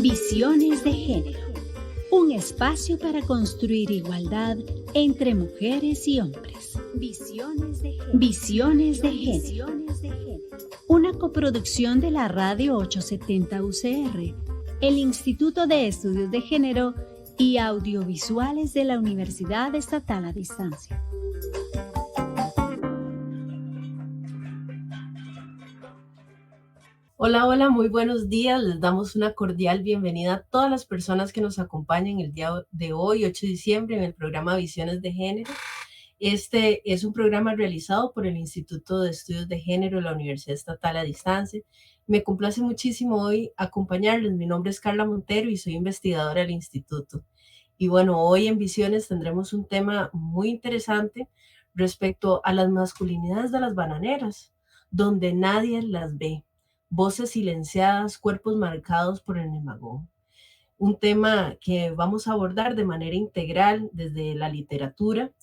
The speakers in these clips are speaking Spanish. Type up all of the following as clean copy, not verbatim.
Visiones de género. Un espacio para construir igualdad entre mujeres y hombres. Visiones de género. Visiones de género. Una coproducción de la Radio 870 UCR, el Instituto de Estudios de Género y Audiovisuales de la Universidad Estatal a Distancia. Hola, hola, muy buenos días. Les damos una cordial bienvenida a todas las personas que nos acompañan el día de hoy, 8 de diciembre, en el programa Visiones de Género. Este es un programa realizado por el Instituto de Estudios de Género de la Universidad Estatal a Distancia. Me complace muchísimo hoy acompañarles. Mi nombre es Carla Montero y soy investigadora del instituto. Y bueno, hoy en Visiones tendremos un tema muy interesante respecto a las masculinidades de las bananeras, donde nadie las ve. Voces silenciadas, cuerpos marcados por el nemagón. Un tema que vamos a abordar de manera integral desde la literatura.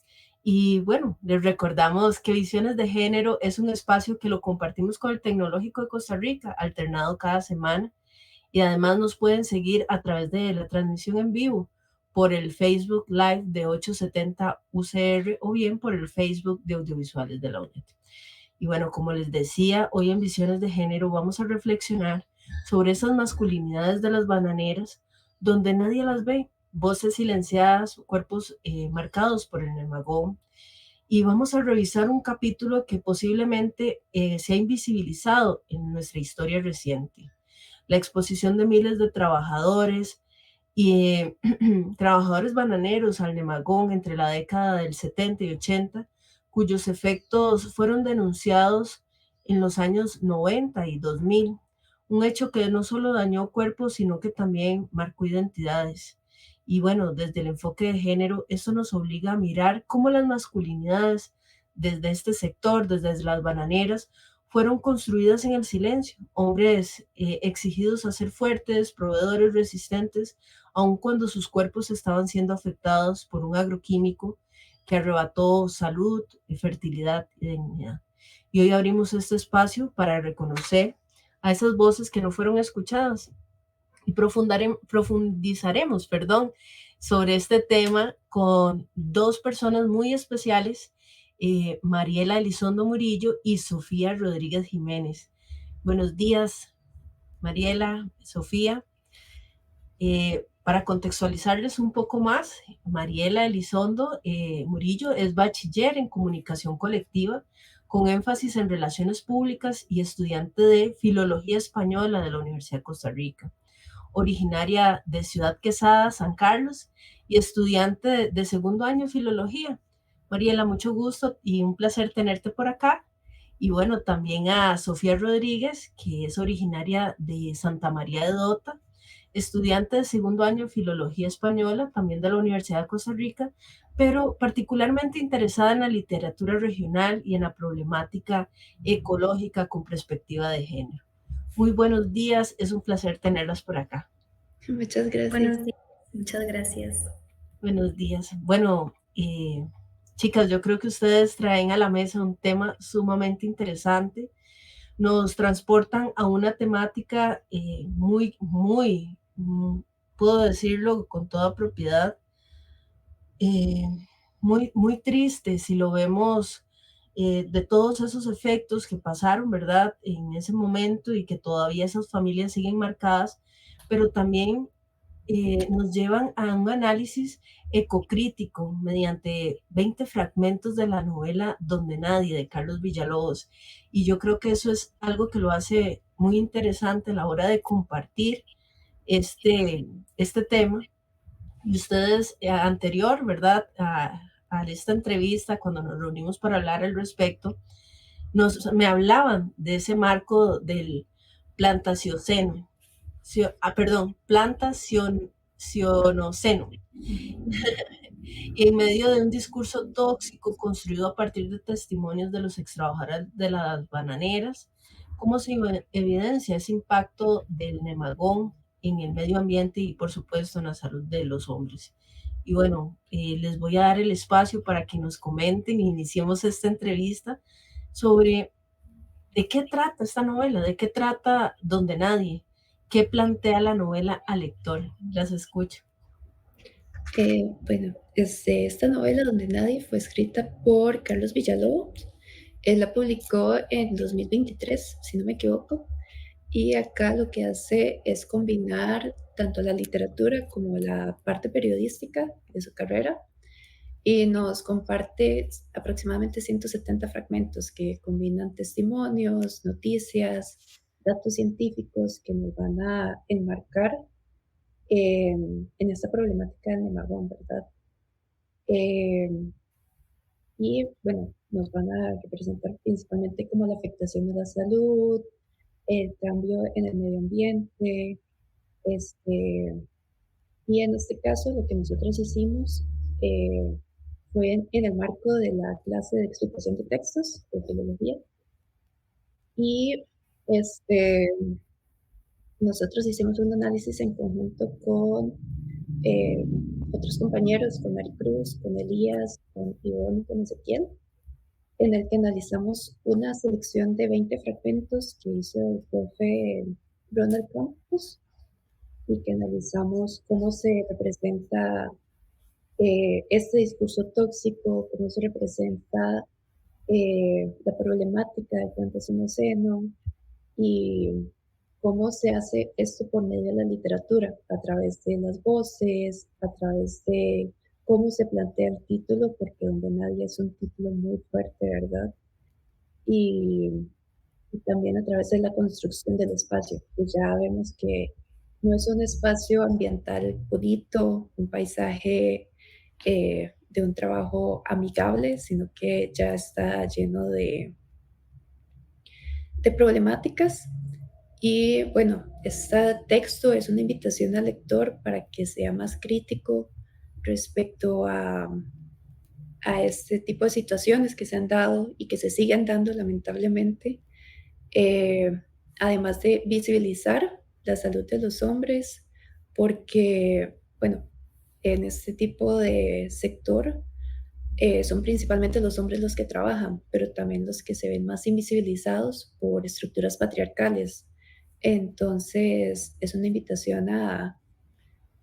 Y bueno, les recordamos que Visiones de Género es un espacio que lo compartimos con el Tecnológico de Costa Rica, alternado cada semana. Y además nos pueden seguir a través de la transmisión en vivo por el Facebook Live de 870 UCR o bien por el Facebook de Audiovisuales de la UNED. Y bueno, como les decía, hoy en Visiones de Género vamos a reflexionar sobre esas masculinidades de las bananeras donde nadie las ve, voces silenciadas, cuerpos marcados por el nemagón. Y vamos a revisar un capítulo que posiblemente se ha invisibilizado en nuestra historia reciente. La exposición de miles de trabajadores y trabajadores bananeros al nemagón entre la década del 70 y 80, cuyos efectos fueron denunciados en los años 90 y 2000, un hecho que no solo dañó cuerpos, sino que también marcó identidades. Y bueno, desde el enfoque de género, esto nos obliga a mirar cómo las masculinidades desde este sector, desde las bananeras, fueron construidas en el silencio, hombres exigidos a ser fuertes, proveedores resistentes, aun cuando sus cuerpos estaban siendo afectados por un agroquímico que arrebató salud, fertilidad y dignidad. Y hoy abrimos este espacio para reconocer a esas voces que no fueron escuchadas y profundizaremos sobre este tema con dos personas muy especiales, Mariela Elizondo Murillo y Sofía Rodríguez Jiménez. Buenos días, Mariela, Sofía. Para contextualizarles un poco más, Mariela Elizondo Murillo es bachiller en comunicación colectiva con énfasis en relaciones públicas y estudiante de Filología Española de la Universidad de Costa Rica, originaria de Ciudad Quesada, San Carlos, y estudiante de segundo año de Filología. Mariela, mucho gusto y un placer tenerte por acá. Y bueno, también a Sofía Rodríguez, que es originaria de Santa María de Dota, estudiante de segundo año de Filología Española, también de la Universidad de Costa Rica, pero particularmente interesada en la literatura regional y en la problemática ecológica con perspectiva de género. Muy buenos días, es un placer tenerlas por acá. Muchas gracias. Buenos días, muchas gracias. Buenos días. Bueno, chicas, yo creo que ustedes traen a la mesa un tema sumamente interesante. Nos transportan a una temática puedo decirlo con toda propiedad, muy triste si lo vemos, de todos esos efectos que pasaron, ¿verdad? En ese momento y que todavía esas familias siguen marcadas, pero también nos llevan a un análisis ecocrítico mediante 20 fragmentos de la novela Donde Nadie, de Carlos Villalobos. Y yo creo que eso es algo que lo hace muy interesante a la hora de compartir este tema. Y ustedes anterior, ¿verdad? A esta entrevista, cuando nos reunimos para hablar al respecto, me hablaban de ese marco del plantacioceno. Plantacionoceno. En medio de un discurso tóxico construido a partir de testimonios de los extrabajadores de las bananeras, ¿cómo se evidencia ese impacto del nemagón en el medio ambiente y, por supuesto, en la salud de los hombres? Y bueno, les voy a dar el espacio para que nos comenten e iniciemos esta entrevista sobre de qué trata esta novela, de qué trata Donde Nadie, ¿Qué plantea la novela al lector? Las escucho. Bueno, esta novela Donde Nadie fue escrita por Carlos Villalobos. Él la publicó en 2023, si no me equivoco, y acá lo que hace es combinar tanto la literatura como la parte periodística de su carrera y nos comparte aproximadamente 170 fragmentos que combinan testimonios, noticias, datos científicos que nos van a enmarcar en esta problemática del nemagón, ¿verdad? Eh, y bueno, nos van a representar principalmente como la afectación de la salud, el cambio en el medio ambiente, este, y en este caso lo que nosotros hicimos fue en el marco de la clase de explicación de textos de filología y este, nosotros hicimos un análisis en conjunto con eh, otros compañeros, con Maricruz, con Elías, con Ivonne y con Ezequiel, en el que analizamos una selección de 20 fragmentos que hizo el profe Ronald Campos y que analizamos cómo se representa este discurso tóxico, cómo se representa la problemática del plantación seno y cómo se hace esto por medio de la literatura, a través de las voces, a través de cómo se plantea el título, porque Donde Nadie es un título muy fuerte, ¿verdad? Y, y también a través de la construcción del espacio, pues ya vemos que no es un espacio ambiental bonito, un paisaje de un trabajo amigable, sino que ya está lleno de problemáticas. Y bueno, este texto es una invitación al lector para que sea más crítico respecto a este tipo de situaciones que se han dado y que se siguen dando lamentablemente, eh, además de visibilizar la salud de los hombres, porque, bueno, en este tipo de sector son principalmente los hombres los que trabajan, pero también los que se ven más invisibilizados por estructuras patriarcales. Entonces, es una invitación a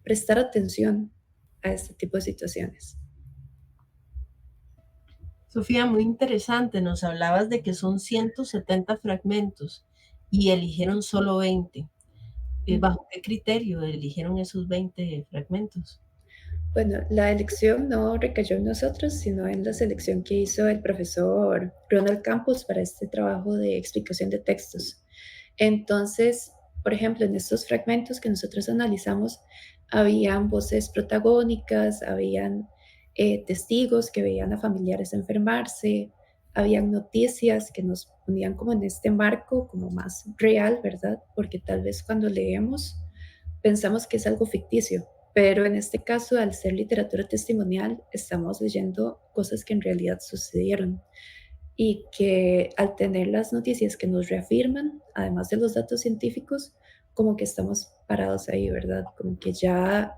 prestar atención a este tipo de situaciones. Sofía, muy interesante. Nos hablabas de que son 170 fragmentos y eligieron solo 20. ¿Bajo qué criterio eligieron esos 20 fragmentos? Bueno, la elección no recayó en nosotros, sino en la selección que hizo el profesor Ronald Campos para este trabajo de explicación de textos. Entonces, por ejemplo, en estos fragmentos que nosotros analizamos, habían voces protagónicas, habían testigos que veían a familiares enfermarse, habían noticias que nos ponían como en este marco, como más real, ¿verdad? Porque tal vez cuando leemos pensamos que es algo ficticio, pero en este caso, al ser literatura testimonial, estamos leyendo cosas que en realidad sucedieron y que al tener las noticias que nos reafirman, además de los datos científicos, como que estamos parados ahí, ¿verdad? Como que ya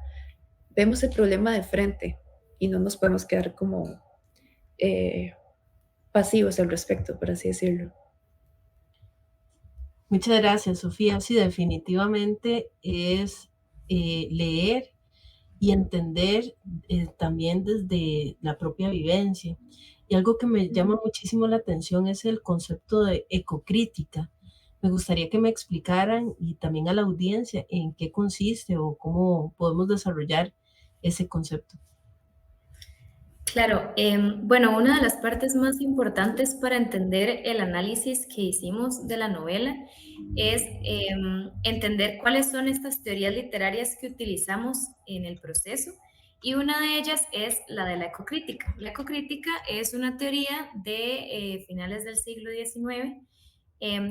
vemos el problema de frente y no nos podemos quedar como eh, pasivos al respecto, por así decirlo. Muchas gracias, Sofía. Sí, definitivamente es leer y entender también desde la propia vivencia. Y algo que me llama muchísimo la atención es el concepto de ecocrítica. Me gustaría que me explicaran y también a la audiencia en qué consiste o cómo podemos desarrollar ese concepto. Claro, bueno, una de las partes más importantes para entender el análisis que hicimos de la novela es entender cuáles son estas teorías literarias que utilizamos en el proceso y una de ellas es la de la ecocrítica. La ecocrítica es una teoría de finales del siglo XIX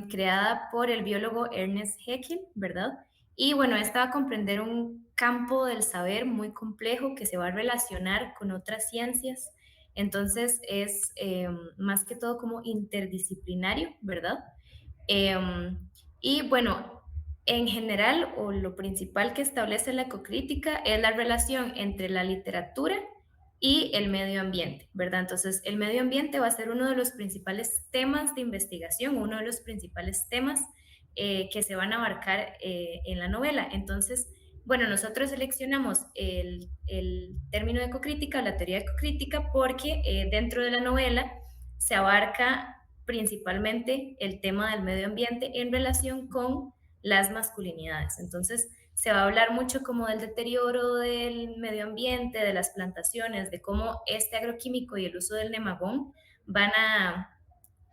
creada por el biólogo Ernest Haeckel, ¿verdad? Y bueno, esta va a comprender un campo del saber muy complejo que se va a relacionar con otras ciencias. Entonces es más que todo como interdisciplinario, ¿verdad? Eh, y bueno, en general, o lo principal que establece la ecocrítica es la relación entre la literatura y el medio ambiente, ¿verdad? Entonces, el medio ambiente va a ser uno de los principales temas de investigación, uno de los principales temas que se van a abarcar en la novela. Entonces, bueno, nosotros seleccionamos el término de ecocrítica, la teoría ecocrítica, porque dentro de la novela se abarca principalmente el tema del medio ambiente en relación con las masculinidades. Entonces, se va a hablar mucho como del deterioro del medio ambiente, de las plantaciones, de cómo este agroquímico y el uso del nemagón van a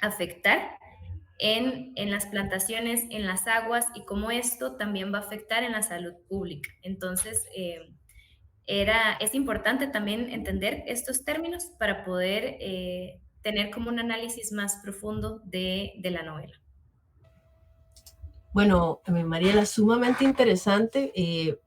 afectar en las plantaciones, en las aguas, y cómo esto también va a afectar en la salud pública. Entonces, es importante también entender estos términos para poder tener como un análisis más profundo de la novela. Bueno, Mariela, sumamente interesante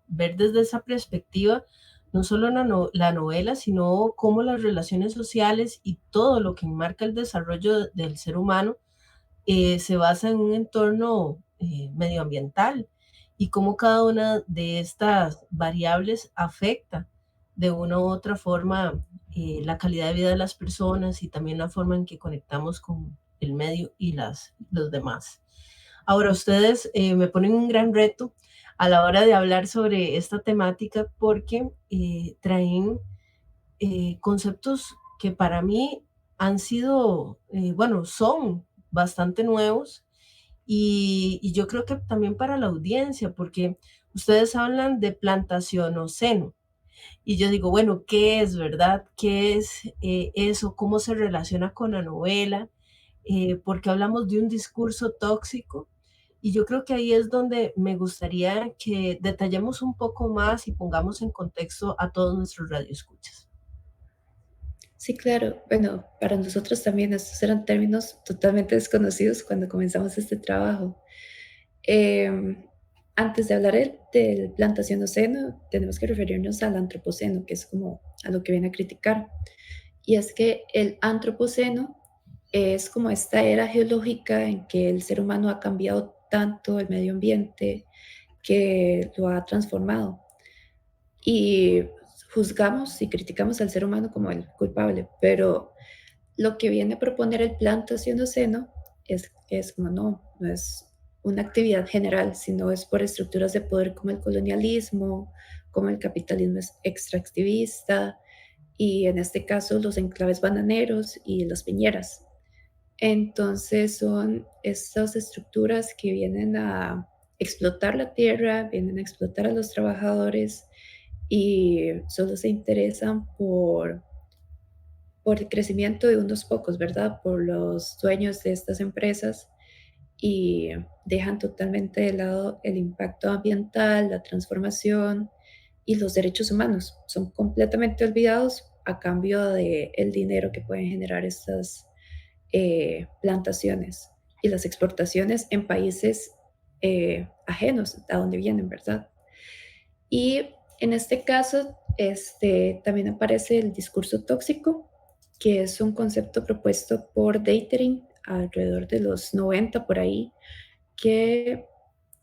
ver desde esa perspectiva no solo la novela, sino cómo las relaciones sociales y todo lo que enmarca el desarrollo del ser humano se basa en un entorno medioambiental y cómo cada una de estas variables afecta de una u otra forma la calidad de vida de las personas y también la forma en que conectamos con el medio y los demás. Ahora, ustedes me ponen un gran reto a la hora de hablar sobre esta temática porque traen conceptos que para mí han sido, bueno, son bastante nuevos y yo creo que también para la audiencia, porque ustedes hablan de plantacionoceno y yo digo, bueno, ¿qué es, verdad? ¿Qué es eso? ¿Cómo se relaciona con la novela? Porque hablamos de un discurso tóxico y yo creo que ahí es donde me gustaría que detallemos un poco más y pongamos en contexto a todos nuestros radioescuchas. Sí, claro. Bueno, para nosotros también estos eran términos totalmente desconocidos cuando comenzamos este trabajo. Em, Antes de hablar del plantacionoceno, tenemos que referirnos al antropoceno, que es como a lo que viene a criticar. Y es que el antropoceno es como esta era geológica en que el ser humano ha cambiado tanto el medio ambiente que lo ha transformado. Y juzgamos y criticamos al ser humano como el culpable, pero lo que viene a proponer el plantacionoceno es como no es una actividad general, sino es por estructuras de poder como el colonialismo, como el capitalismo extractivista y en este caso los enclaves bananeros y las piñeras. Entonces son estas estructuras que vienen a explotar la tierra, vienen a explotar a los trabajadores y solo se interesan por el crecimiento de unos pocos, ¿verdad? Por los dueños de estas empresas y dejan totalmente de lado el impacto ambiental, la transformación y los derechos humanos. Son completamente olvidados a cambio del dinero que pueden generar estas plantaciones y las exportaciones en países ajenos a donde vienen, ¿verdad? Y en este caso, también aparece el discurso tóxico, que es un concepto propuesto por Datering alrededor de los 90 por ahí, que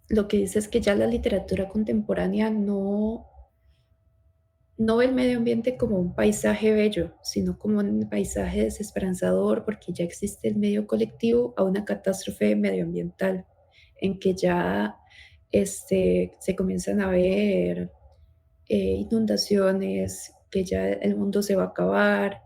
lo que dice es que ya la literatura contemporánea no ve el medio ambiente como un paisaje bello, sino como un paisaje desesperanzador, porque ya existe el medio colectivo a una catástrofe medioambiental, en que ya se comienzan a ver inundaciones, que ya el mundo se va a acabar,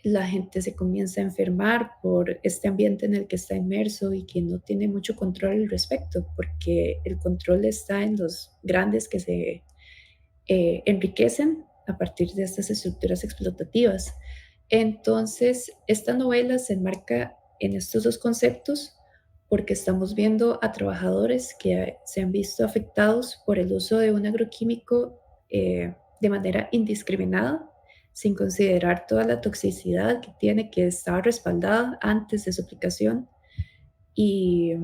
la gente se comienza a enfermar por este ambiente en el que está inmerso y que no tiene mucho control al respecto, porque el control está en los grandes que se enriquecen a partir de estas estructuras explotativas. Entonces, esta novela se enmarca en estos dos conceptos porque estamos viendo a trabajadores que se han visto afectados por el uso de un agroquímico de manera indiscriminada, sin considerar toda la toxicidad que tiene, que estaba respaldada antes de su aplicación y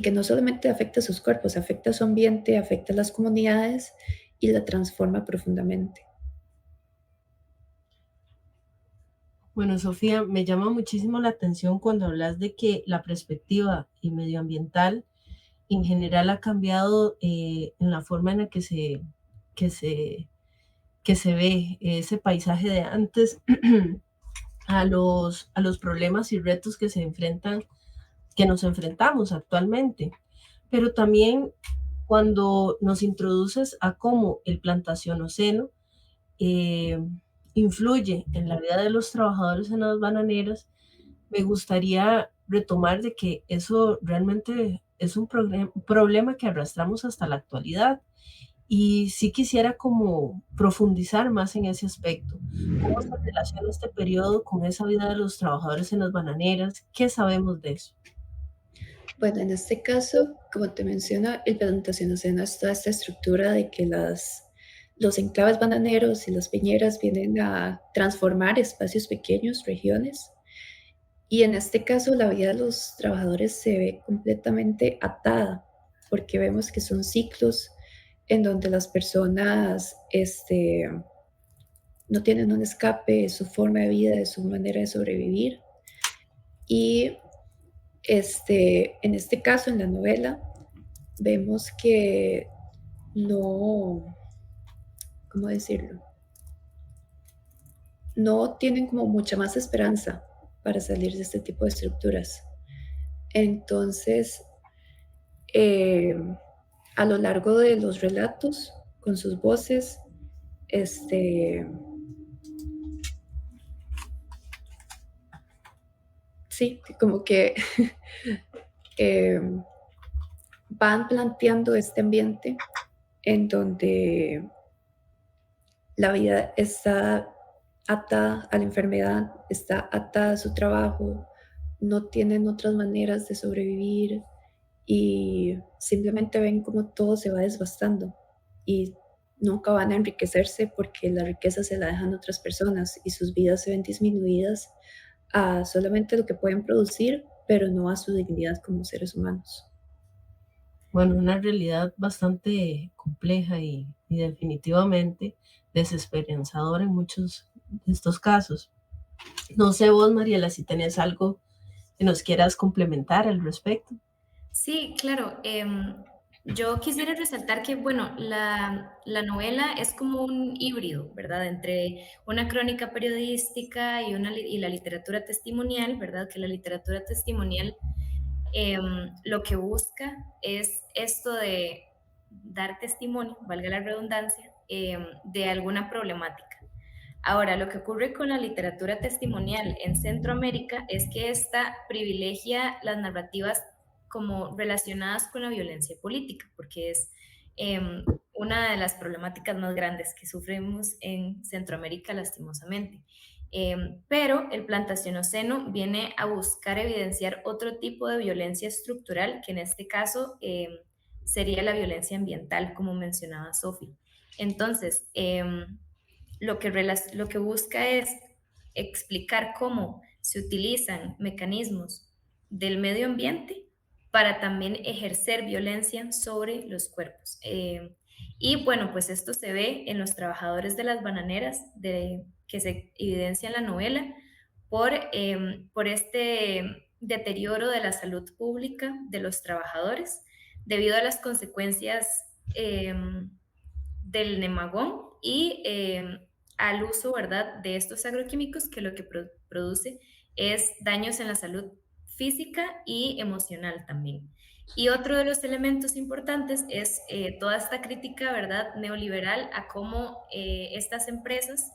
que no solamente afecta a sus cuerpos, afecta a su ambiente, afecta a las comunidades y la transforma profundamente. Bueno, Sofía, me llama muchísimo la atención cuando hablas de que la perspectiva y medioambiental en general ha cambiado en la forma en la que se, que se ve ese paisaje de antes a los problemas y retos que se enfrentan que nos enfrentamos actualmente, pero también cuando nos introduces a cómo el plantacionoceno eh, influye en la vida de los trabajadores en las bananeras, me gustaría retomar de que eso realmente es un problema que arrastramos hasta la actualidad. Y sí quisiera como profundizar más en ese aspecto. ¿Cómo se relaciona este periodo con esa vida de los trabajadores en las bananeras? ¿Qué sabemos de eso? Bueno, en este caso, como te menciona, el plantacionoceno es toda esta estructura de que los enclaves bananeros y las piñeras vienen a transformar espacios pequeños, regiones, y en este caso la vida de los trabajadores se ve completamente atada, porque vemos que son ciclos en donde las personas no tienen un escape de su forma de vida, de su manera de sobrevivir. Y en este caso, en la novela, vemos que no, ¿cómo decirlo? No tienen como mucha más esperanza para salir de este tipo de estructuras. Entonces, eh, a lo largo de los relatos, con sus voces, sí, como que eh, van planteando este ambiente en donde la vida está atada a la enfermedad, está atada a su trabajo, no tienen otras maneras de sobrevivir y simplemente ven como todo se va desbastando y nunca van a enriquecerse porque la riqueza se la dejan otras personas y sus vidas se ven disminuidas a solamente lo que pueden producir, pero no a su dignidad como seres humanos. Bueno, una realidad bastante compleja y definitivamente desesperanzadora en muchos de estos casos. No sé vos, Mariela, si tenés algo que nos quieras complementar al respecto. Sí, claro. Yo quisiera resaltar que, bueno, la novela es como un híbrido, ¿verdad? Entre una crónica periodística y la literatura testimonial, ¿verdad? Que la literatura testimonial lo que busca es esto de dar testimonio, valga la redundancia, de alguna problemática. Ahora, lo que ocurre con la literatura testimonial en Centroamérica es que esta privilegia las narrativas como relacionadas con la violencia política, porque es eh, una de las problemáticas más grandes que sufrimos en Centroamérica lastimosamente. Pero el plantacionoceno viene a buscar evidenciar otro tipo de violencia estructural, que en este caso sería la violencia ambiental, como mencionaba Sophie. Entonces, lo que busca es explicar cómo se utilizan mecanismos del medio ambiente para también ejercer violencia sobre los cuerpos. Y bueno, pues esto se ve en los trabajadores de las bananeras que se evidencia en la novela por este deterioro de la salud pública de los trabajadores debido a las consecuencias del nemagón y al uso, ¿verdad?, de estos agroquímicos que lo que produce es daños en la salud física y emocional también. Y otro de los elementos importantes es toda esta crítica, ¿verdad?, neoliberal a cómo estas empresas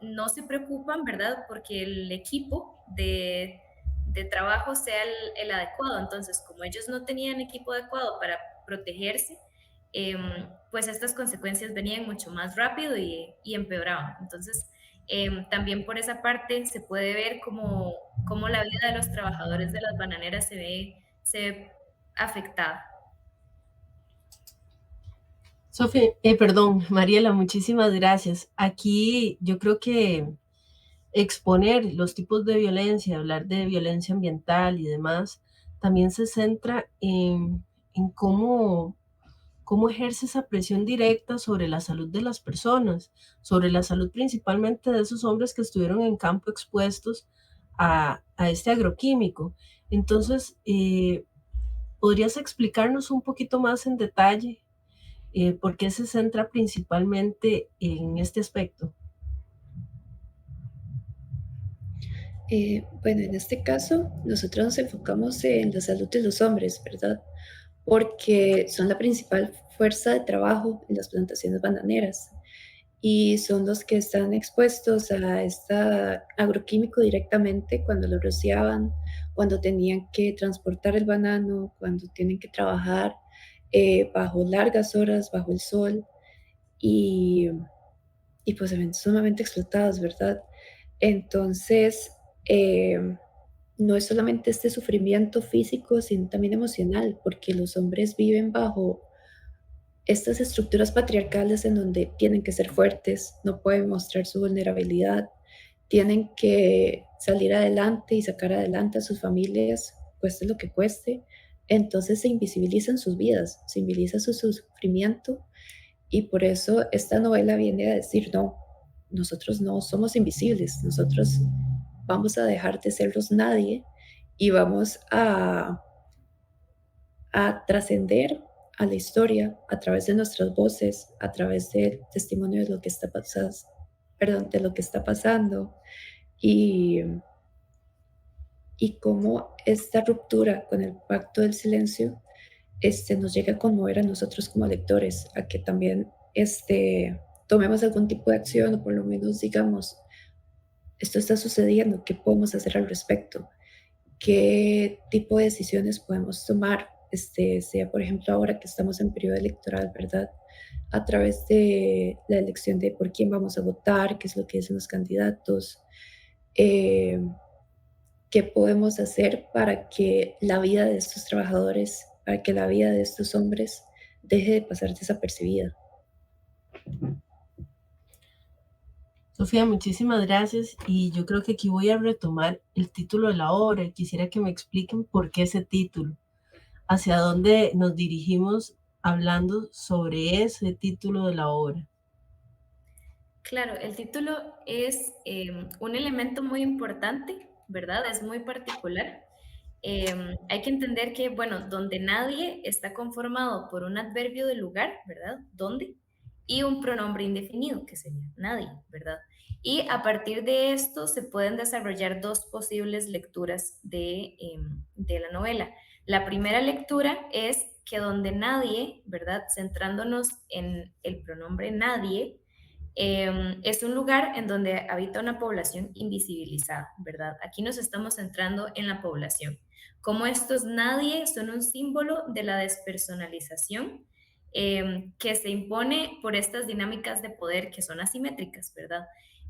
no se preocupan, ¿verdad?, porque el equipo de trabajo sea el adecuado. Entonces, como ellos no tenían equipo adecuado para protegerse, pues estas consecuencias venían mucho más rápido y empeoraban. Entonces, también por esa parte se puede ver cómo la vida de los trabajadores de las bananeras se ve afectada. Sofía, perdón, Mariela, muchísimas gracias. Aquí yo creo que exponer los tipos de violencia, hablar de violencia ambiental y demás, también se centra en cómo ejerce esa presión directa sobre la salud de las personas, sobre la salud principalmente de esos hombres que estuvieron en campo expuestos a este agroquímico. Entonces, ¿podrías explicarnos un poquito más en detalle por qué se centra principalmente en este aspecto? Bueno, en este caso, nosotros nos enfocamos en la salud de los hombres, ¿verdad? Porque son la principal fuerza de trabajo en las plantaciones bananeras y son los que están expuestos a este agroquímico directamente cuando lo rociaban, cuando tenían que transportar el banano, cuando tienen que trabajar bajo largas horas, bajo el sol y, y pues se ven sumamente explotados, ¿verdad? Entonces, eh, no es solamente este sufrimiento físico, sino también emocional, porque los hombres viven bajo estas estructuras patriarcales en donde tienen que ser fuertes, no pueden mostrar su vulnerabilidad, tienen que salir adelante y sacar adelante a sus familias, cueste lo que cueste. Entonces se invisibilizan sus vidas, se invisibiliza su sufrimiento y por eso esta novela viene a decir, no, nosotros no somos invisibles, nosotros vamos a dejar de serlos nadie y vamos a trascender a la historia a través de nuestras voces, a través del testimonio de lo que está pasando, perdón, de lo que está pasando y, y cómo esta ruptura con el pacto del silencio nos llega a conmover a nosotros como lectores, a que también tomemos algún tipo de acción o por lo menos digamos, esto está sucediendo, ¿qué podemos hacer al respecto? ¿Qué tipo de decisiones podemos tomar? Sea, por ejemplo, ahora que estamos en periodo electoral, ¿verdad? A través de la elección de por quién vamos a votar, qué es lo que dicen los candidatos, eh, qué podemos hacer para que la vida de estos trabajadores, para que la vida de estos hombres deje de pasar desapercibida. Sofía, muchísimas gracias y yo creo que aquí voy a retomar el título de la obra y quisiera que me expliquen por qué ese título, hacia dónde nos dirigimos hablando sobre ese título de la obra. Claro, el título es un elemento muy importante, ¿verdad? Es muy particular. Hay que entender que, bueno, donde nadie está conformado por un adverbio de lugar, ¿verdad? ¿Dónde? Y un pronombre indefinido, que sería nadie, ¿verdad? Y a partir de esto se pueden desarrollar dos posibles lecturas de la novela. La primera lectura es que donde nadie, ¿verdad? Centrándonos en el pronombre nadie, es un lugar en donde habita una población invisibilizada, ¿verdad? Aquí nos estamos centrando en la población. Como estos nadie son un símbolo de la despersonalización que se impone por estas dinámicas de poder que son asimétricas, ¿verdad?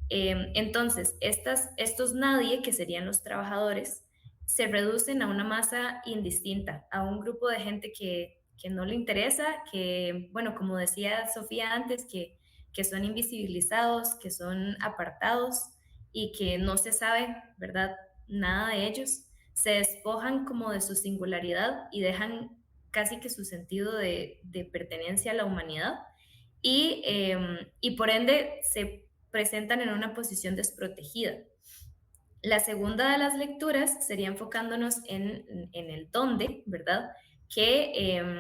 Entonces, estos nadie, que serían los trabajadores, se reducen a una masa indistinta, a un grupo de gente que no le interesa, que, bueno, como decía Sofía antes, que son invisibilizados, que son apartados y que no se sabe, ¿verdad? Nada de ellos, se despojan como de su singularidad y dejan casi que su sentido de pertenencia a la humanidad y por ende se presentan en una posición desprotegida. La segunda de las lecturas sería enfocándonos en el dónde, ¿verdad? Que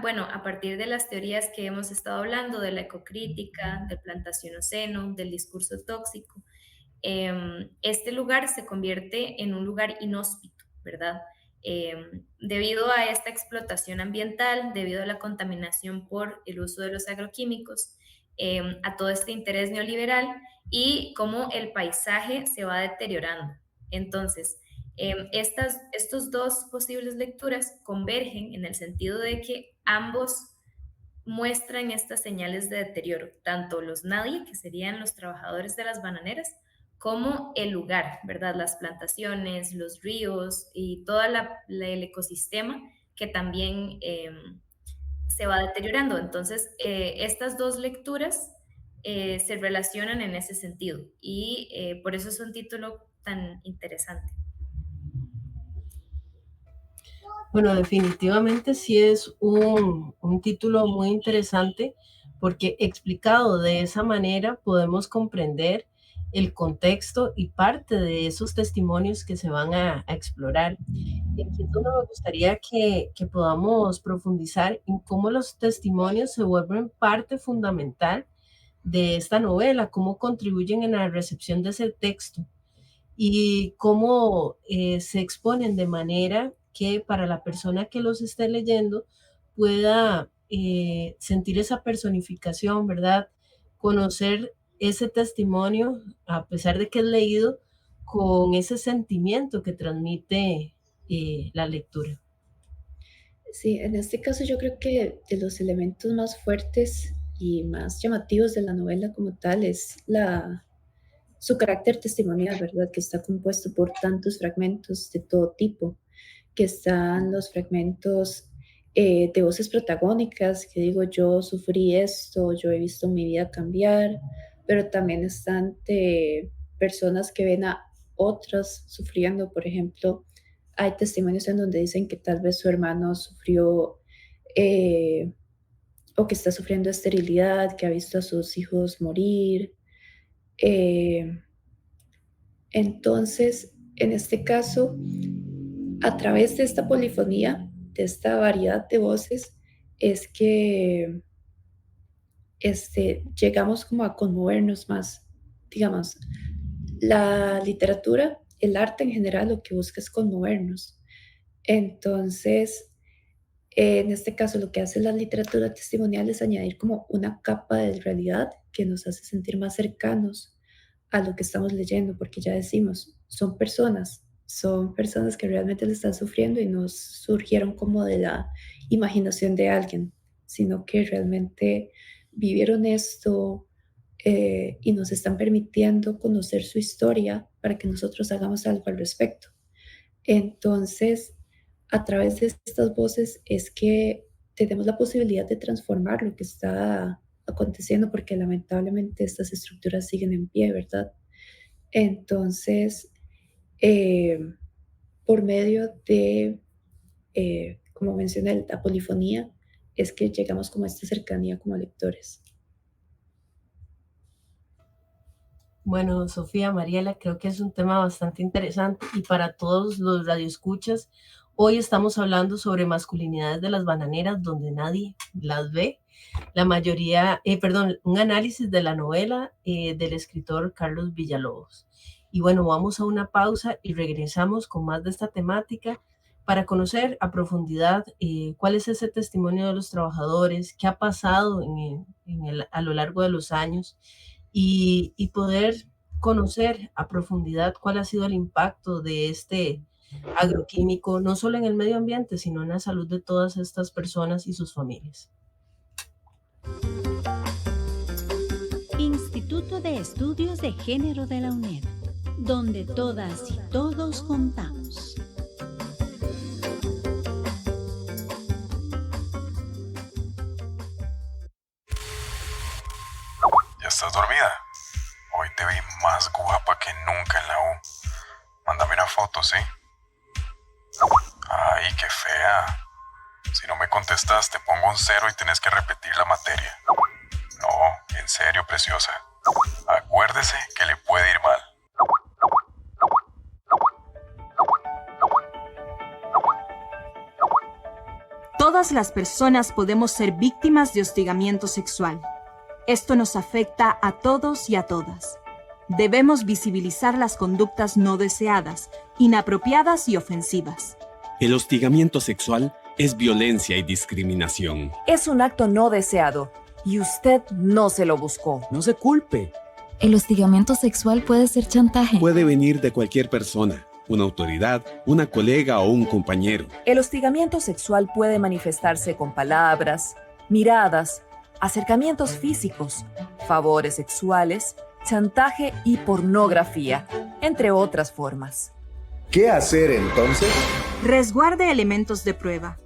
bueno, a partir de las teorías que hemos estado hablando, de la ecocrítica, del plantacionoceno, del discurso tóxico, este lugar se convierte en un lugar inhóspito, ¿verdad? Debido a esta explotación ambiental, debido a la contaminación por el uso de los agroquímicos, a todo este interés neoliberal y cómo el paisaje se va deteriorando. Entonces, estos dos posibles lecturas convergen en el sentido de que ambos muestran estas señales de deterioro, tanto los nadie, que serían los trabajadores de las bananeras, como el lugar, ¿verdad? Las plantaciones, los ríos y todo el ecosistema que también se va deteriorando. Entonces, estas dos lecturas se relacionan en ese sentido y por eso es un título tan interesante. Bueno, definitivamente sí es un título muy interesante porque explicado de esa manera podemos comprender el contexto y parte de esos testimonios que se van a explorar. Y aquí es donde me gustaría que podamos profundizar en cómo los testimonios se vuelven parte fundamental de esta novela, cómo contribuyen en la recepción de ese texto y cómo se exponen de manera que para la persona que los esté leyendo pueda sentir esa personificación, ¿verdad? Conocer ese testimonio, a pesar de que es leído, con ese sentimiento que transmite la lectura. Sí, en este caso yo creo que de los elementos más fuertes y más llamativos de la novela como tal es su carácter testimonial, ¿verdad? Que está compuesto por tantos fragmentos de todo tipo, que están los fragmentos de voces protagónicas, que digo, yo sufrí esto, yo he visto mi vida cambiar, pero también están de personas que ven a otras sufriendo. Por ejemplo, hay testimonios en donde dicen que tal vez su hermano sufrió o que está sufriendo esterilidad, que ha visto a sus hijos morir. Entonces, en este caso, a través de esta polifonía, de esta variedad de voces, es que llegamos como a conmovernos más. Digamos, la literatura, el arte en general, lo que busca es conmovernos. Entonces, en este caso, lo que hace la literatura testimonial es añadir como una capa de realidad que nos hace sentir más cercanos a lo que estamos leyendo, porque ya decimos, son personas que realmente le están sufriendo y no surgieron como de la imaginación de alguien, sino que realmente vivieron esto y nos están permitiendo conocer su historia para que nosotros hagamos algo al respecto. Entonces, a través de estas voces es que tenemos la posibilidad de transformar lo que está aconteciendo, porque lamentablemente estas estructuras siguen en pie, ¿verdad? Entonces, por medio de, como mencioné, la polifonía, es que llegamos como a esta cercanía como lectores. Bueno, Sofía, Mariela, creo que es un tema bastante interesante y para todos los radioescuchas, hoy estamos hablando sobre masculinidades de las bananeras donde nadie las ve. La mayoría, un análisis de la novela del escritor Carlos Villalobos. Y bueno, vamos a una pausa y regresamos con más de esta temática para conocer a profundidad cuál es ese testimonio de los trabajadores, qué ha pasado a lo largo de los años y poder conocer a profundidad cuál ha sido el impacto de este agroquímico, no solo en el medio ambiente, sino en la salud de todas estas personas y sus familias. Instituto de Estudios de Género de la UNED, donde todas y todos contamos. ¿Ya estás dormida? Hoy te vi más guapa que nunca en la U. Mándame una foto, ¿sí? Ay, qué fea. Si no me contestas, te pongo un 0 y tenés que repetir la materia. No, en serio, preciosa. Acuérdese que le puede ir mal. Todas las personas podemos ser víctimas de hostigamiento sexual. Esto nos afecta a todos y a todas. Debemos visibilizar las conductas no deseadas, inapropiadas y ofensivas. El hostigamiento sexual es violencia y discriminación. Es un acto no deseado y usted no se lo buscó. No se culpe. El hostigamiento sexual puede ser chantaje. Puede venir de cualquier persona, una autoridad, una colega o un compañero. El hostigamiento sexual puede manifestarse con palabras, miradas, acercamientos físicos, favores sexuales, chantaje y pornografía, entre otras formas. ¿Qué hacer entonces? Resguarde elementos de prueba.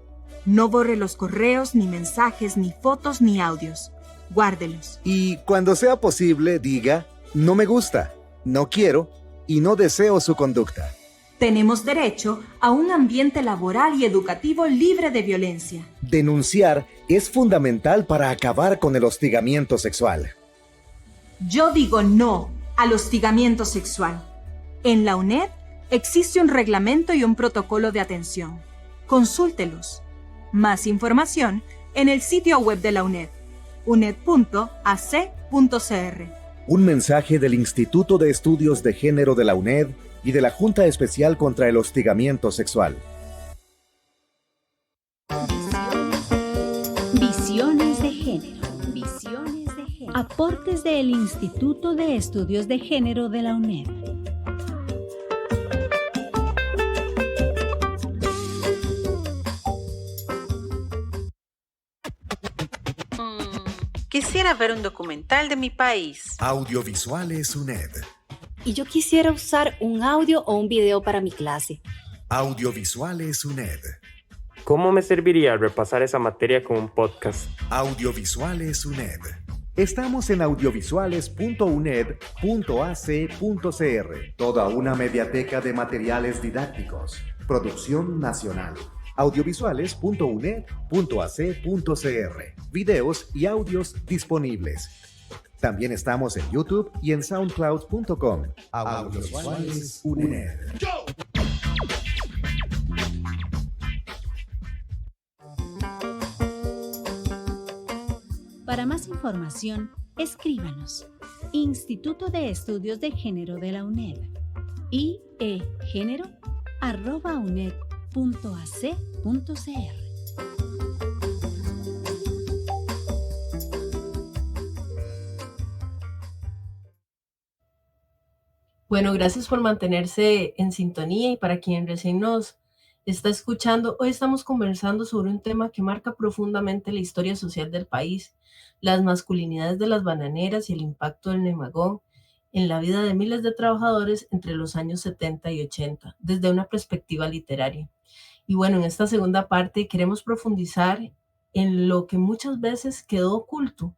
No borre los correos, ni mensajes, ni fotos, ni audios. Guárdelos. Y cuando sea posible, diga, no me gusta, no quiero y no deseo su conducta. Tenemos derecho a un ambiente laboral y educativo libre de violencia. Denunciar es fundamental para acabar con el hostigamiento sexual. Yo digo no al hostigamiento sexual. En la UNED existe un reglamento y un protocolo de atención. Consúltelos. Más información en el sitio web de la UNED, uned.ac.cr. Un mensaje del Instituto de Estudios de Género de la UNED y de la Junta Especial contra el Hostigamiento Sexual. Visiones de género. Visiones de género. Aportes del Instituto de Estudios de Género de la UNED. Quisiera ver un documental de mi país. Audiovisuales UNED. Y yo quisiera usar un audio o un video para mi clase. Audiovisuales UNED. ¿Cómo me serviría repasar esa materia con un podcast? Audiovisuales UNED. Estamos en audiovisuales.uned.ac.cr. Toda una mediateca de materiales didácticos. Producción nacional. audiovisuales.uned.ac.cr. Videos y audios disponibles. También estamos en YouTube y en soundcloud.com. Audiovisuales UNED. Para más información, escríbanos. Instituto de Estudios de Género de la UNED. iegénero@uned.ac.cr. Bueno, gracias por mantenerse en sintonía, y para quien recién nos está escuchando, hoy estamos conversando sobre un tema que marca profundamente la historia social del país: las masculinidades de las bananeras y el impacto del Nemagón en la vida de miles de trabajadores entre los años 70 y 80, desde una perspectiva literaria. Y bueno, en esta segunda parte queremos profundizar en lo que muchas veces quedó oculto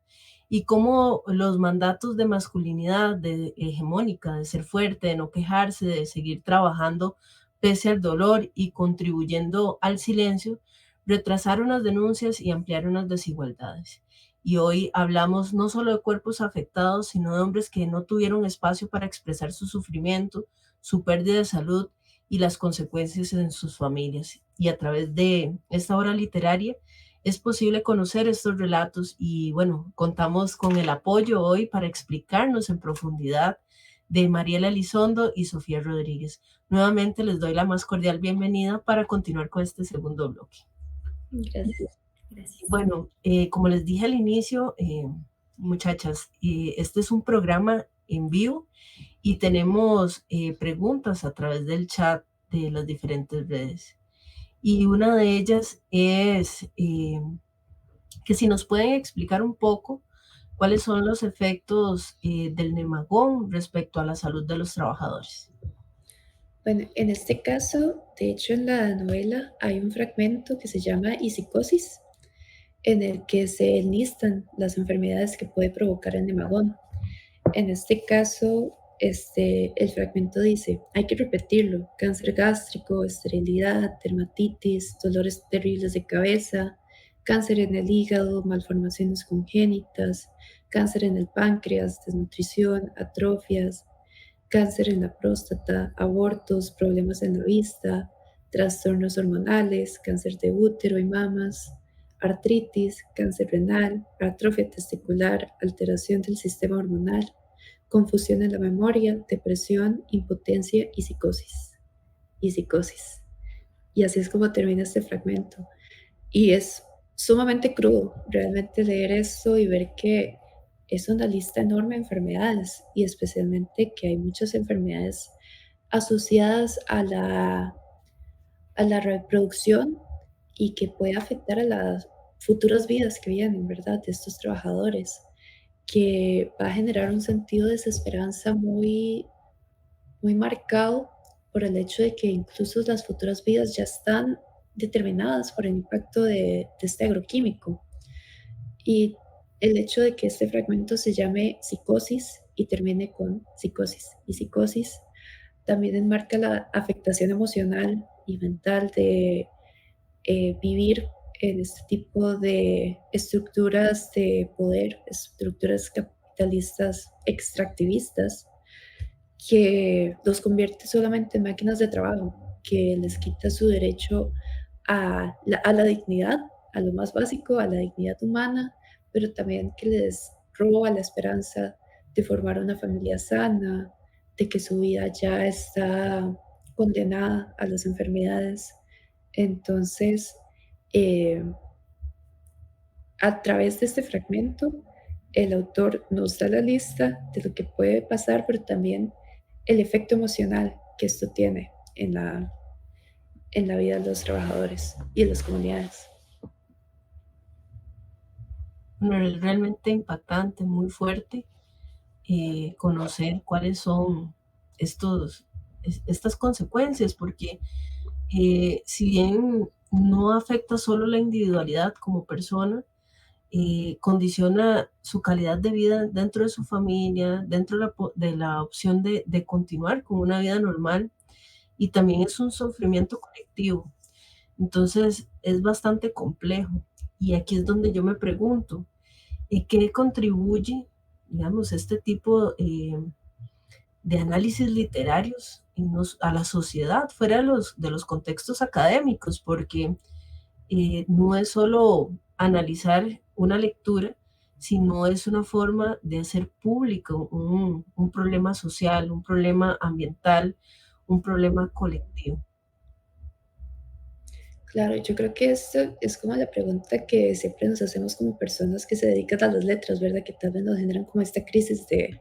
y cómo los mandatos de masculinidad, de hegemónica, de ser fuerte, de no quejarse, de seguir trabajando pese al dolor y contribuyendo al silencio, retrasaron las denuncias y ampliaron las desigualdades. Y hoy hablamos no solo de cuerpos afectados, sino de hombres que no tuvieron espacio para expresar su sufrimiento, su pérdida de salud y las consecuencias en sus familias. Y a través de esta obra literaria es posible conocer estos relatos, y bueno, contamos con el apoyo hoy para explicarnos en profundidad de Mariela Elizondo y Sofía Rodríguez. Nuevamente les doy la más cordial bienvenida para continuar con este segundo bloque. Gracias. Bueno, como les dije al inicio, muchachas, este es un programa en vivo y tenemos preguntas a través del chat de las diferentes redes. Y una de ellas es que si nos pueden explicar un poco cuáles son los efectos del Nemagón respecto a la salud de los trabajadores. Bueno, en este caso, de hecho en la novela hay un fragmento que se llama Psicosis, en el que se enlistan las enfermedades que puede provocar el Nemagón. En este caso, el fragmento dice, hay que repetirlo: cáncer gástrico, esterilidad, dermatitis, dolores terribles de cabeza, cáncer en el hígado, malformaciones congénitas, cáncer en el páncreas, desnutrición, atrofias, cáncer en la próstata, abortos, problemas en la vista, trastornos hormonales, cáncer de útero y mamas, artritis, cáncer renal, atrofia testicular, alteración del sistema hormonal, confusión en la memoria, depresión, impotencia y psicosis. Y así es como termina este fragmento. Y es sumamente crudo realmente leer esto y ver que es una lista enorme de enfermedades, y especialmente que hay muchas enfermedades asociadas a la reproducción y que puede afectar a las futuras vidas que vienen, ¿verdad?, de estos trabajadores, que va a generar un sentido de desesperanza muy, muy marcado por el hecho de que incluso las futuras vidas ya están determinadas por el impacto de este agroquímico. Y el hecho de que este fragmento se llame Psicosis y termine con psicosis y psicosis también enmarca la afectación emocional y mental de vivir en este tipo de estructuras de poder, estructuras capitalistas extractivistas, que los convierte solamente en máquinas de trabajo, que les quita su derecho a la dignidad, a lo más básico, a la dignidad humana, pero también que les roba la esperanza de formar una familia sana, de que su vida ya está condenada a las enfermedades. Entonces, a través de este fragmento, el autor nos da la lista de lo que puede pasar, pero también el efecto emocional que esto tiene en la vida de los trabajadores y de las comunidades. Bueno, es realmente impactante, muy fuerte conocer cuáles son estas consecuencias, porque si bien no afecta solo la individualidad como persona, condiciona su calidad de vida dentro de su familia, dentro de la opción de continuar con una vida normal, y también es un sufrimiento colectivo. Entonces es bastante complejo, y aquí es donde yo me pregunto, ¿qué contribuye, digamos, este tipo de análisis literarios a la sociedad fuera de los contextos académicos? Porque no es solo analizar una lectura, sino es una forma de hacer público un problema social, un problema ambiental, un problema colectivo. Claro, yo creo que esto es como la pregunta que siempre nos hacemos como personas que se dedican a las letras, ¿verdad? Que tal vez nos generan como esta crisis de,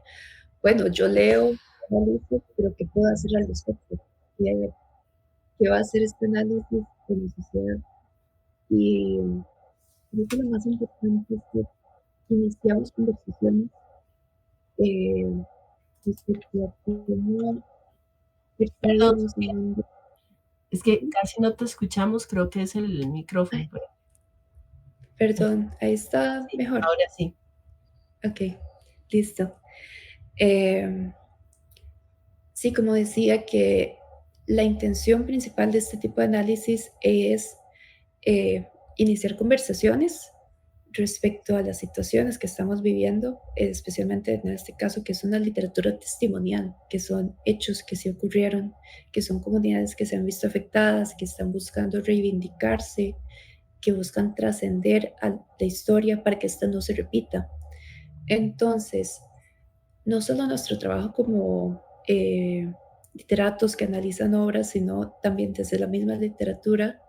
bueno, yo leo, analizo, pero ¿qué puedo hacer al respecto? ¿Qué va a hacer este análisis en la sociedad? Y creo que lo más importante es que iniciamos conversaciones respecto a cómo Perdón, es que casi no te escuchamos, creo que es el micrófono. Perdón, ahí está mejor. Ahora sí. Ok, listo. Sí, como decía, que la intención principal de este tipo de análisis es iniciar conversaciones respecto a las situaciones que estamos viviendo, especialmente en este caso que es una literatura testimonial, que son hechos que sí ocurrieron, que son comunidades que se han visto afectadas, que están buscando reivindicarse, que buscan trascender a la historia para que esta no se repita. Entonces, no solo nuestro trabajo como literatos que analizan obras, sino también desde la misma literatura,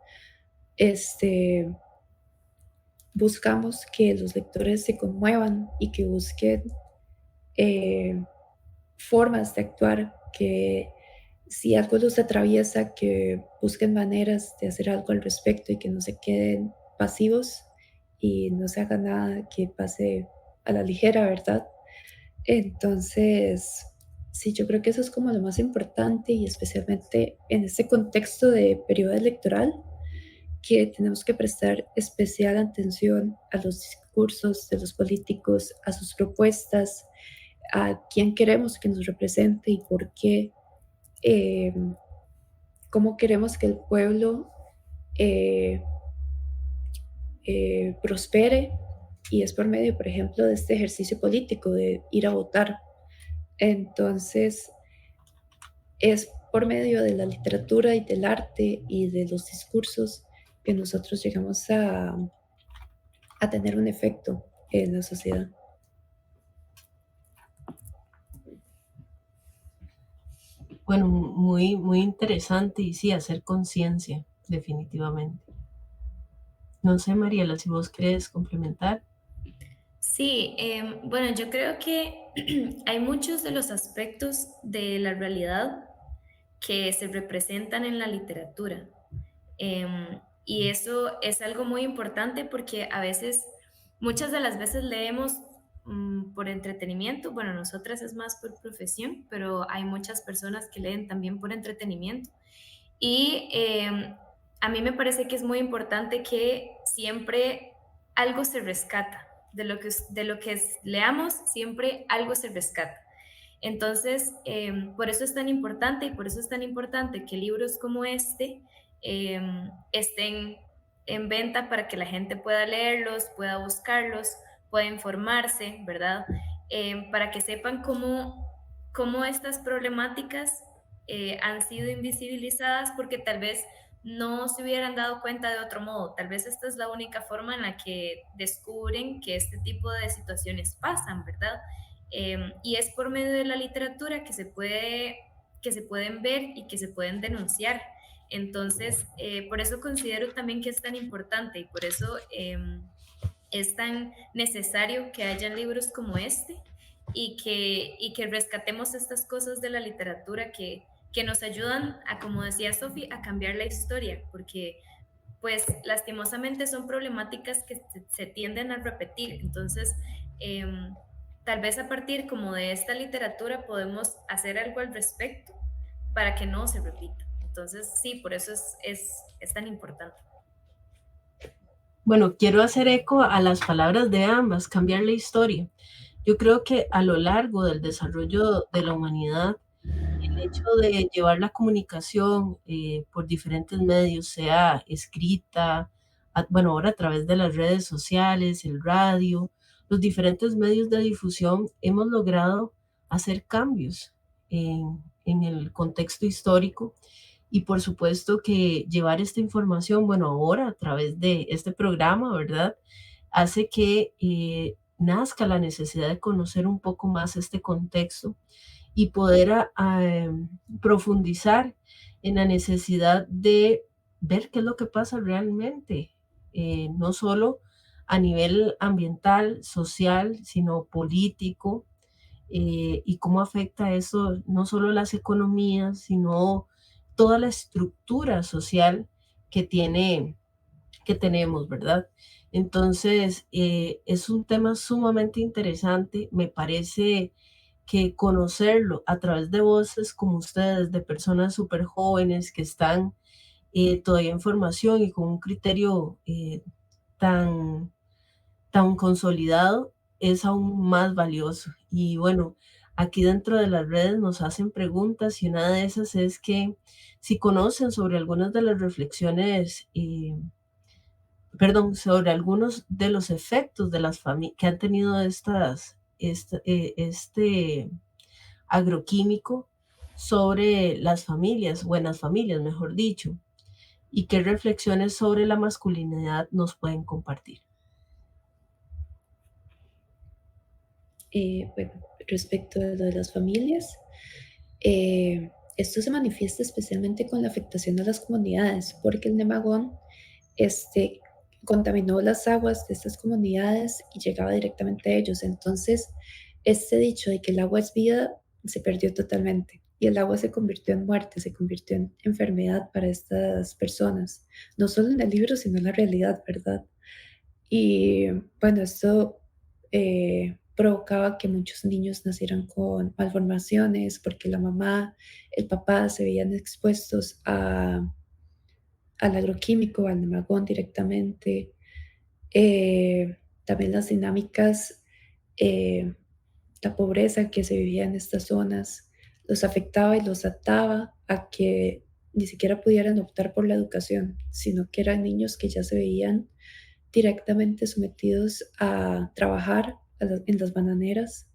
buscamos que los lectores se conmuevan y que busquen formas de actuar, que si algo los atraviesa, que busquen maneras de hacer algo al respecto y que no se queden pasivos y no se haga nada que pase a la ligera, ¿verdad? Entonces, sí, yo creo que eso es como lo más importante y especialmente en este contexto de periodo electoral, que tenemos que prestar especial atención a los discursos de los políticos, a sus propuestas, a quién queremos que nos represente y por qué, cómo queremos que el pueblo prospere, y es por medio, por ejemplo, de este ejercicio político de ir a votar. Entonces, es por medio de la literatura y del arte y de los discursos que nosotros llegamos a tener un efecto en la sociedad. Bueno, muy, muy interesante, y sí, hacer conciencia, definitivamente. No sé, Mariela, si vos querés complementar. Sí, bueno, yo creo que hay muchos de los aspectos de la realidad que se representan en la literatura. Y eso es algo muy importante porque a veces, muchas de las veces leemos por entretenimiento. Bueno, nosotras es más por profesión, pero hay muchas personas que leen también por entretenimiento. Y a mí me parece que es muy importante que siempre algo se rescata. De lo que leamos, siempre algo se rescata. Entonces, por eso es tan importante, y por eso es tan importante que libros como este estén en venta para que la gente pueda leerlos, pueda buscarlos, pueda informarse, ¿verdad? Para que sepan cómo estas problemáticas han sido invisibilizadas, porque tal vez no se hubieran dado cuenta de otro modo. Tal vez esta es la única forma en la que descubren que este tipo de situaciones pasan, ¿verdad? y es por medio de la literatura que se pueden ver y que se pueden denunciar. Entonces, por eso considero también que es tan importante y por eso es tan necesario que hayan libros como este y que rescatemos estas cosas de la literatura que nos ayudan a, como decía Sophie, a cambiar la historia, porque pues lastimosamente son problemáticas que se tienden a repetir. Entonces, tal vez a partir como de esta literatura podemos hacer algo al respecto para que no se repita. Entonces, sí, por eso es tan importante. Bueno, quiero hacer eco a las palabras de ambas, cambiar la historia. Yo creo que a lo largo del desarrollo de la humanidad, el hecho de llevar la comunicación por diferentes medios, sea escrita, bueno, ahora a través de las redes sociales, el radio, los diferentes medios de difusión, hemos logrado hacer cambios en el contexto histórico y por supuesto que llevar esta información, bueno, ahora a través de este programa, ¿verdad? Hace que nazca la necesidad de conocer un poco más este contexto y poder profundizar en la necesidad de ver qué es lo que pasa realmente, no solo a nivel ambiental, social, sino político, y cómo afecta eso no solo las economías, sino toda la estructura social que tenemos, ¿verdad? Entonces, es un tema sumamente interesante. Me parece que conocerlo a través de voces como ustedes, de personas súper jóvenes que están todavía en formación y con un criterio tan, tan consolidado, es aún más valioso. Y bueno, aquí dentro de las redes nos hacen preguntas y una de esas es que si conocen sobre algunas de las reflexiones, sobre algunos de los efectos de las que han tenido este agroquímico sobre las familias, buenas familias, mejor dicho, y qué reflexiones sobre la masculinidad nos pueden compartir. Bueno, respecto a lo de las familias, esto se manifiesta especialmente con la afectación de las comunidades, porque el Nemagón contaminó las aguas de estas comunidades y llegaba directamente a ellos. Entonces, este dicho de que el agua es vida se perdió totalmente y el agua se convirtió en muerte, se convirtió en enfermedad para estas personas, no solo en el libro, sino en la realidad, ¿verdad? Y bueno, esto provocaba que muchos niños nacieran con malformaciones porque la mamá, el papá se veían expuestos al agroquímico, al nemagón directamente. También las dinámicas, la pobreza que se vivía en estas zonas los afectaba y los ataba a que ni siquiera pudieran optar por la educación, sino que eran niños que ya se veían directamente sometidos a trabajar en las bananeras.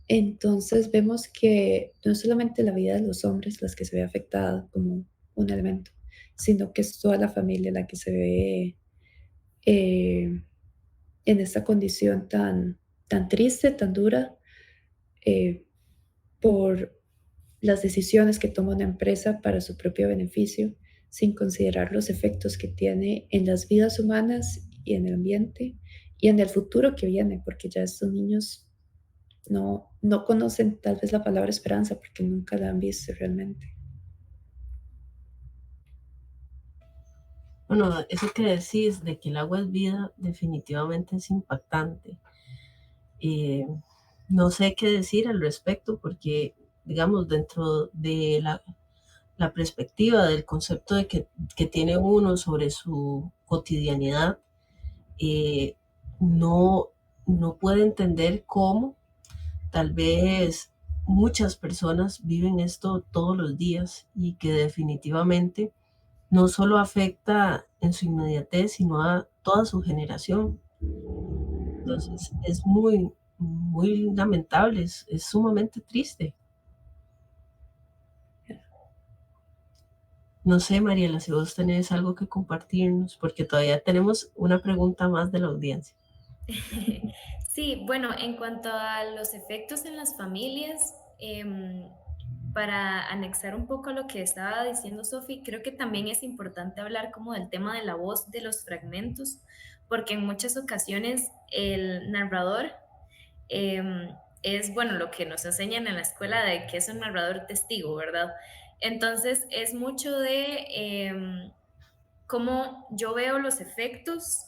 Entonces vemos que no es solamente la vida de los hombres las que se ve afectada como un elemento, sino que es toda la familia la que se ve en esta condición tan triste, tan dura, por las decisiones que toma una empresa para su propio beneficio, sin considerar los efectos que tiene en las vidas humanas y en el ambiente y en el futuro que viene, porque ya estos niños no conocen tal vez la palabra esperanza porque nunca la han visto realmente. Bueno, eso que decís de que el agua es vida definitivamente es impactante. No sé qué decir al respecto porque, digamos, dentro de la perspectiva del concepto de que tiene uno sobre su cotidianidad, no puede entender cómo tal vez muchas personas viven esto todos los días y que definitivamente no solo afecta en su inmediatez, sino a toda su generación. Entonces es muy, muy lamentable, es sumamente triste. No sé, Mariela, si vos tenés algo que compartirnos, porque todavía tenemos una pregunta más de la audiencia. Sí, bueno, en cuanto a los efectos en las familias, para anexar un poco lo que estaba diciendo Sofi, creo que también es importante hablar como del tema de la voz de los fragmentos, porque en muchas ocasiones el narrador es, bueno, lo que nos enseñan en la escuela de que es un narrador testigo, ¿verdad? Entonces es mucho de cómo yo veo los efectos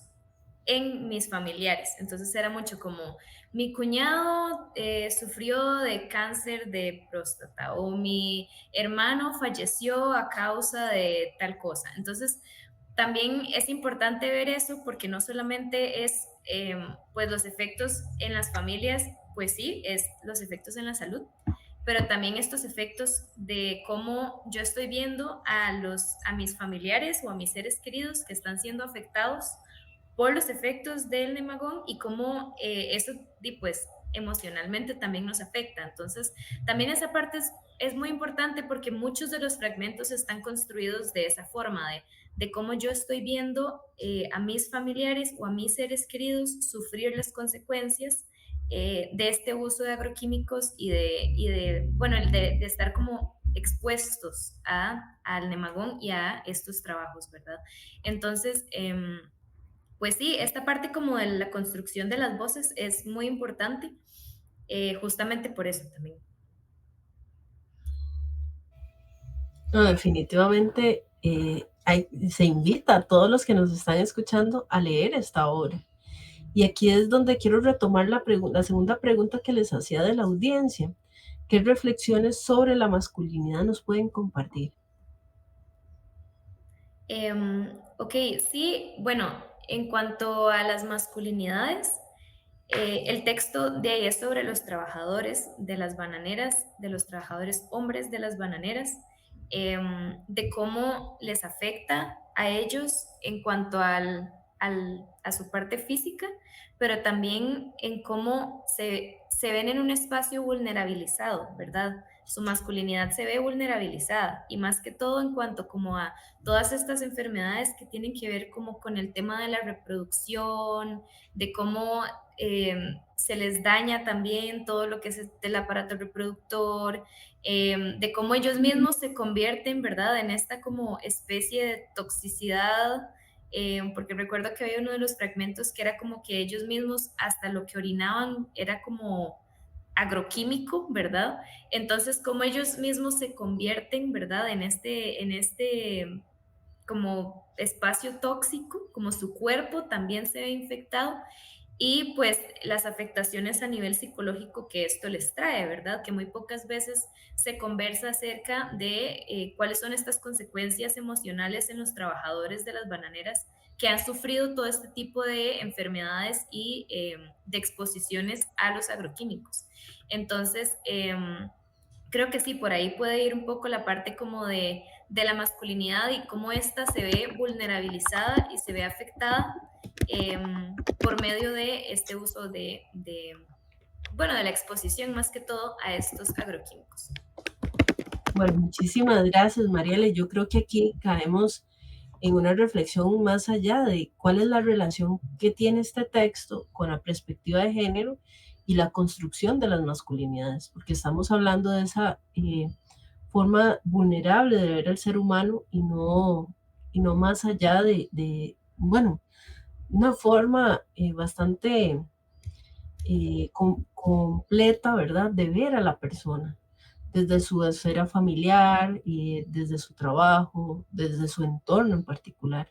en mis familiares. Entonces era mucho como, mi cuñado sufrió de cáncer de próstata o mi hermano falleció a causa de tal cosa. Entonces también es importante ver eso porque no solamente es pues los efectos en las familias, pues sí, es los efectos en la salud, pero también estos efectos de cómo yo estoy viendo a mis familiares o a mis seres queridos que están siendo afectados por los efectos del nemagón y cómo eso pues emocionalmente también nos afecta. Entonces, también esa parte es muy importante porque muchos de los fragmentos están construidos de esa forma, de cómo yo estoy viendo a mis familiares o a mis seres queridos sufrir las consecuencias de este uso de agroquímicos y bueno, de estar como expuestos al nemagón y a estos trabajos, ¿verdad? Entonces, pues sí, esta parte como de la construcción de las voces es muy importante, justamente por eso también. No, definitivamente se invita a todos los que nos están escuchando a leer esta obra. Y aquí es donde quiero retomar la segunda pregunta que les hacía de la audiencia. ¿Qué reflexiones sobre la masculinidad nos pueden compartir? Ok, sí, bueno, en cuanto a las masculinidades, el texto de ahí es sobre los trabajadores de las bananeras, de los trabajadores hombres de las bananeras, de cómo les afecta a ellos en cuanto a su parte física, pero también en cómo se ven en un espacio vulnerabilizado, ¿verdad? Su masculinidad se ve vulnerabilizada y más que todo en cuanto como a todas estas enfermedades que tienen que ver como con el tema de la reproducción, de cómo se les daña también todo lo que es el aparato reproductor, de cómo ellos mismos se convierten, ¿verdad?, en esta como especie de toxicidad, porque recuerdo que había uno de los fragmentos que era como que ellos mismos hasta lo que orinaban era como agroquímico, ¿verdad? Entonces, como ellos mismos se convierten, ¿verdad?, en este como espacio tóxico, como su cuerpo también se ve infectado y pues las afectaciones a nivel psicológico que esto les trae, ¿verdad? Que muy pocas veces se conversa acerca de cuáles son estas consecuencias emocionales en los trabajadores de las bananeras que han sufrido todo este tipo de enfermedades y de exposiciones a los agroquímicos. Entonces, creo que sí, por ahí puede ir un poco la parte como de la masculinidad y cómo ésta se ve vulnerabilizada y se ve afectada por medio de este uso bueno, de la exposición más que todo a estos agroquímicos. Bueno, muchísimas gracias, Mariela. Yo creo que aquí caemos en una reflexión más allá de cuál es la relación que tiene este texto con la perspectiva de género y la construcción de las masculinidades, porque estamos hablando de esa forma vulnerable de ver al ser humano y no más allá de bueno, una forma bastante completa, ¿verdad?, de ver a la persona desde su esfera familiar y desde su trabajo, desde su entorno en particular.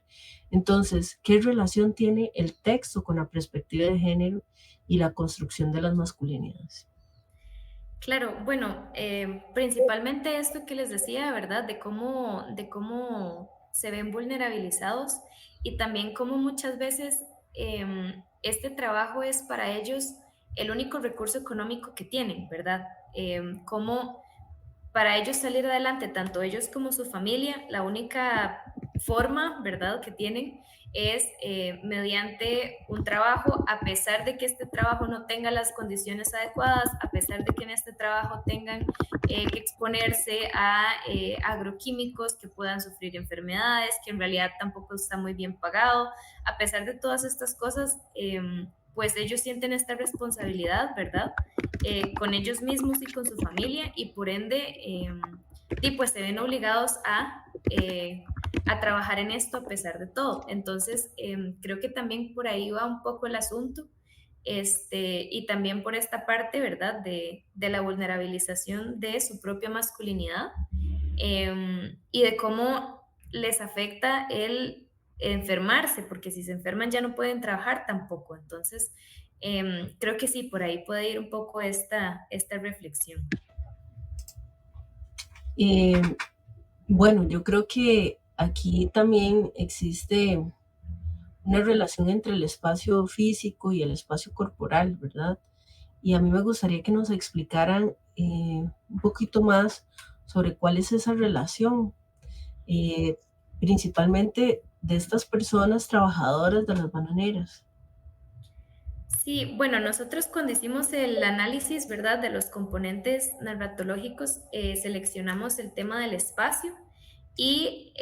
Entonces, ¿qué relación tiene el texto con la perspectiva de género y la construcción de las masculinidades? Claro, bueno, principalmente esto que les decía, ¿verdad? De cómo se ven vulnerabilizados y también cómo muchas veces este trabajo es para ellos el único recurso económico que tienen, ¿verdad? Cómo para ellos salir adelante, tanto ellos como su familia, la única forma, ¿verdad?, que tienen es mediante un trabajo, a pesar de que este trabajo no tenga las condiciones adecuadas, a pesar de que en este trabajo tengan que exponerse a agroquímicos que puedan sufrir enfermedades, que en realidad tampoco está muy bien pagado, a pesar de todas estas cosas, pues ellos sienten esta responsabilidad, ¿verdad? Con ellos mismos y con su familia, y por ende, y pues se ven obligados a trabajar en esto a pesar de todo. Entonces, creo que también por ahí va un poco el asunto, y también por esta parte, ¿verdad?, de la vulnerabilización de su propia masculinidad, y de cómo les afecta el enfermarse, porque si se enferman ya no pueden trabajar tampoco. Entonces, creo que sí, por ahí puede ir un poco esta reflexión. Bueno, yo creo que aquí también existe una relación entre el espacio físico y el espacio corporal, ¿verdad? Y a mí me gustaría que nos explicaran un poquito más sobre cuál es esa relación, principalmente de estas personas trabajadoras de las bananeras. Sí, bueno, nosotros cuando hicimos el análisis, ¿verdad?, de los componentes narratológicos, seleccionamos el tema del espacio y,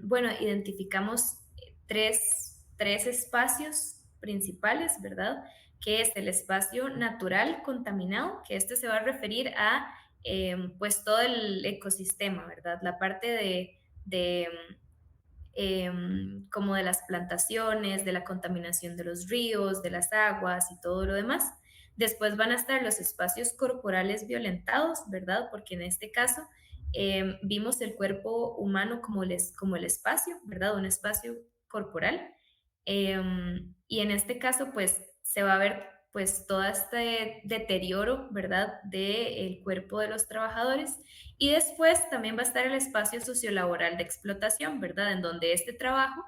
bueno, identificamos tres espacios principales, ¿verdad?, que es el espacio natural contaminado, que este se va a referir a, pues, todo el ecosistema, ¿verdad?, la parte de como de las plantaciones, de la contaminación de los ríos, de las aguas y todo lo demás. Después van a estar los espacios corporales violentados, ¿verdad? Porque en este caso vimos el cuerpo humano como el espacio, ¿verdad? Un espacio corporal. Y en este caso, pues se va a ver pues todo este deterioro, ¿verdad?, del cuerpo de los trabajadores. Y después también va a estar el espacio sociolaboral de explotación, ¿verdad?, en donde este trabajo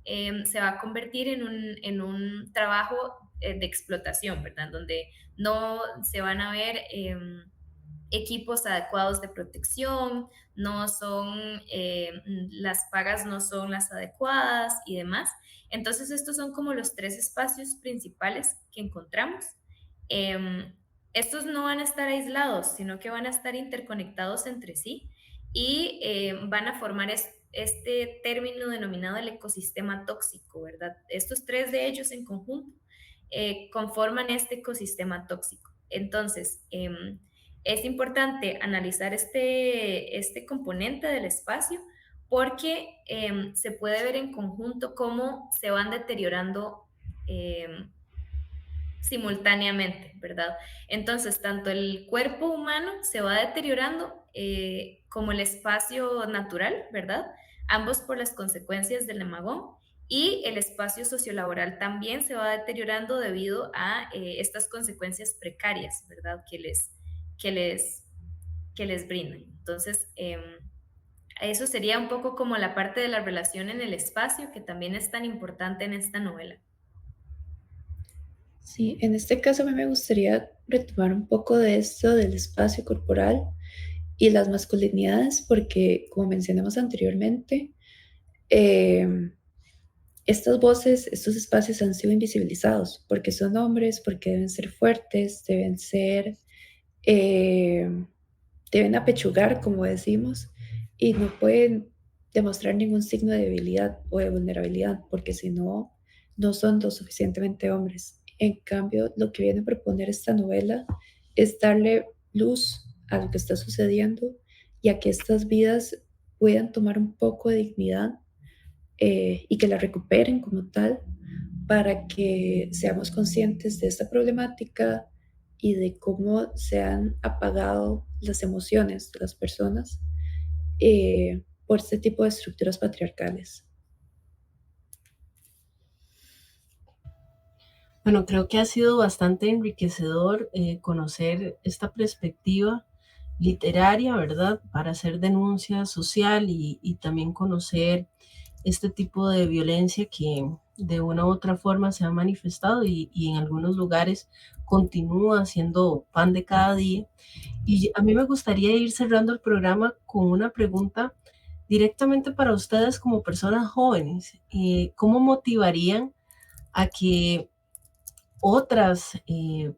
se va a convertir en un trabajo de explotación, ¿verdad?, en donde no se van a ver equipos adecuados de protección, no son, las pagas no son las adecuadas y demás. Entonces, estos son como los tres espacios principales que encontramos. Estos no van a estar aislados, sino que van a estar interconectados entre sí y van a formar este término denominado el ecosistema tóxico, ¿verdad? Estos tres de ellos en conjunto conforman este ecosistema tóxico. Entonces, es importante analizar este componente del espacio porque se puede ver en conjunto cómo se van deteriorando simultáneamente, ¿verdad? Entonces, tanto el cuerpo humano se va deteriorando como el espacio natural, ¿verdad? Ambos por las consecuencias del nemagón, y el espacio sociolaboral también se va deteriorando debido a estas consecuencias precarias, ¿verdad?, que les brindan. Entonces, eso sería un poco como la parte de la relación en el espacio, que también es tan importante en esta novela. Sí, en este caso a mí me gustaría retomar un poco de esto del espacio corporal y las masculinidades, porque como mencionamos anteriormente, estas voces, estos espacios han sido invisibilizados, porque son hombres, porque deben ser fuertes, deben apechugar, como decimos, y no pueden demostrar ningún signo de debilidad o de vulnerabilidad, porque si no, no son lo suficientemente hombres. En cambio, lo que viene a proponer esta novela es darle luz a lo que está sucediendo y a que estas vidas puedan tomar un poco de dignidad y que la recuperen como tal, para que seamos conscientes de esta problemática y de cómo se han apagado las emociones de las personas por este tipo de estructuras patriarcales. Bueno, creo que ha sido bastante enriquecedor conocer esta perspectiva literaria, ¿verdad?, para hacer denuncia social y también conocer este tipo de violencia que de una u otra forma se ha manifestado y en algunos lugares continúa siendo pan de cada día. Y a mí me gustaría ir cerrando el programa con una pregunta directamente para ustedes como personas jóvenes. ¿Cómo motivarían a que otras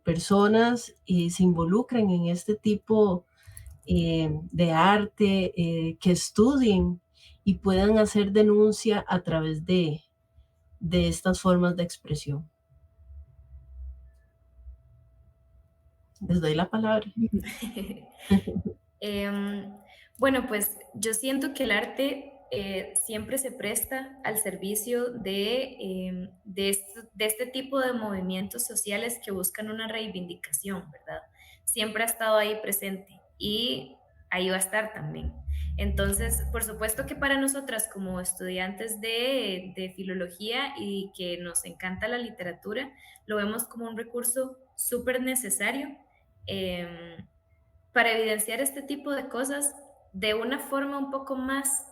personas se involucren en este tipo de arte, que estudien y puedan hacer denuncia a través de estas formas de expresión? les doy la palabra. Bueno, pues yo siento que el arte siempre se presta al servicio de este tipo de movimientos sociales que buscan una reivindicación, ¿verdad? Siempre ha estado ahí presente y ahí va a estar también. Entonces, por supuesto que para nosotras como estudiantes de filología y que nos encanta la literatura, lo vemos como un recurso súper necesario para evidenciar este tipo de cosas de una forma un poco más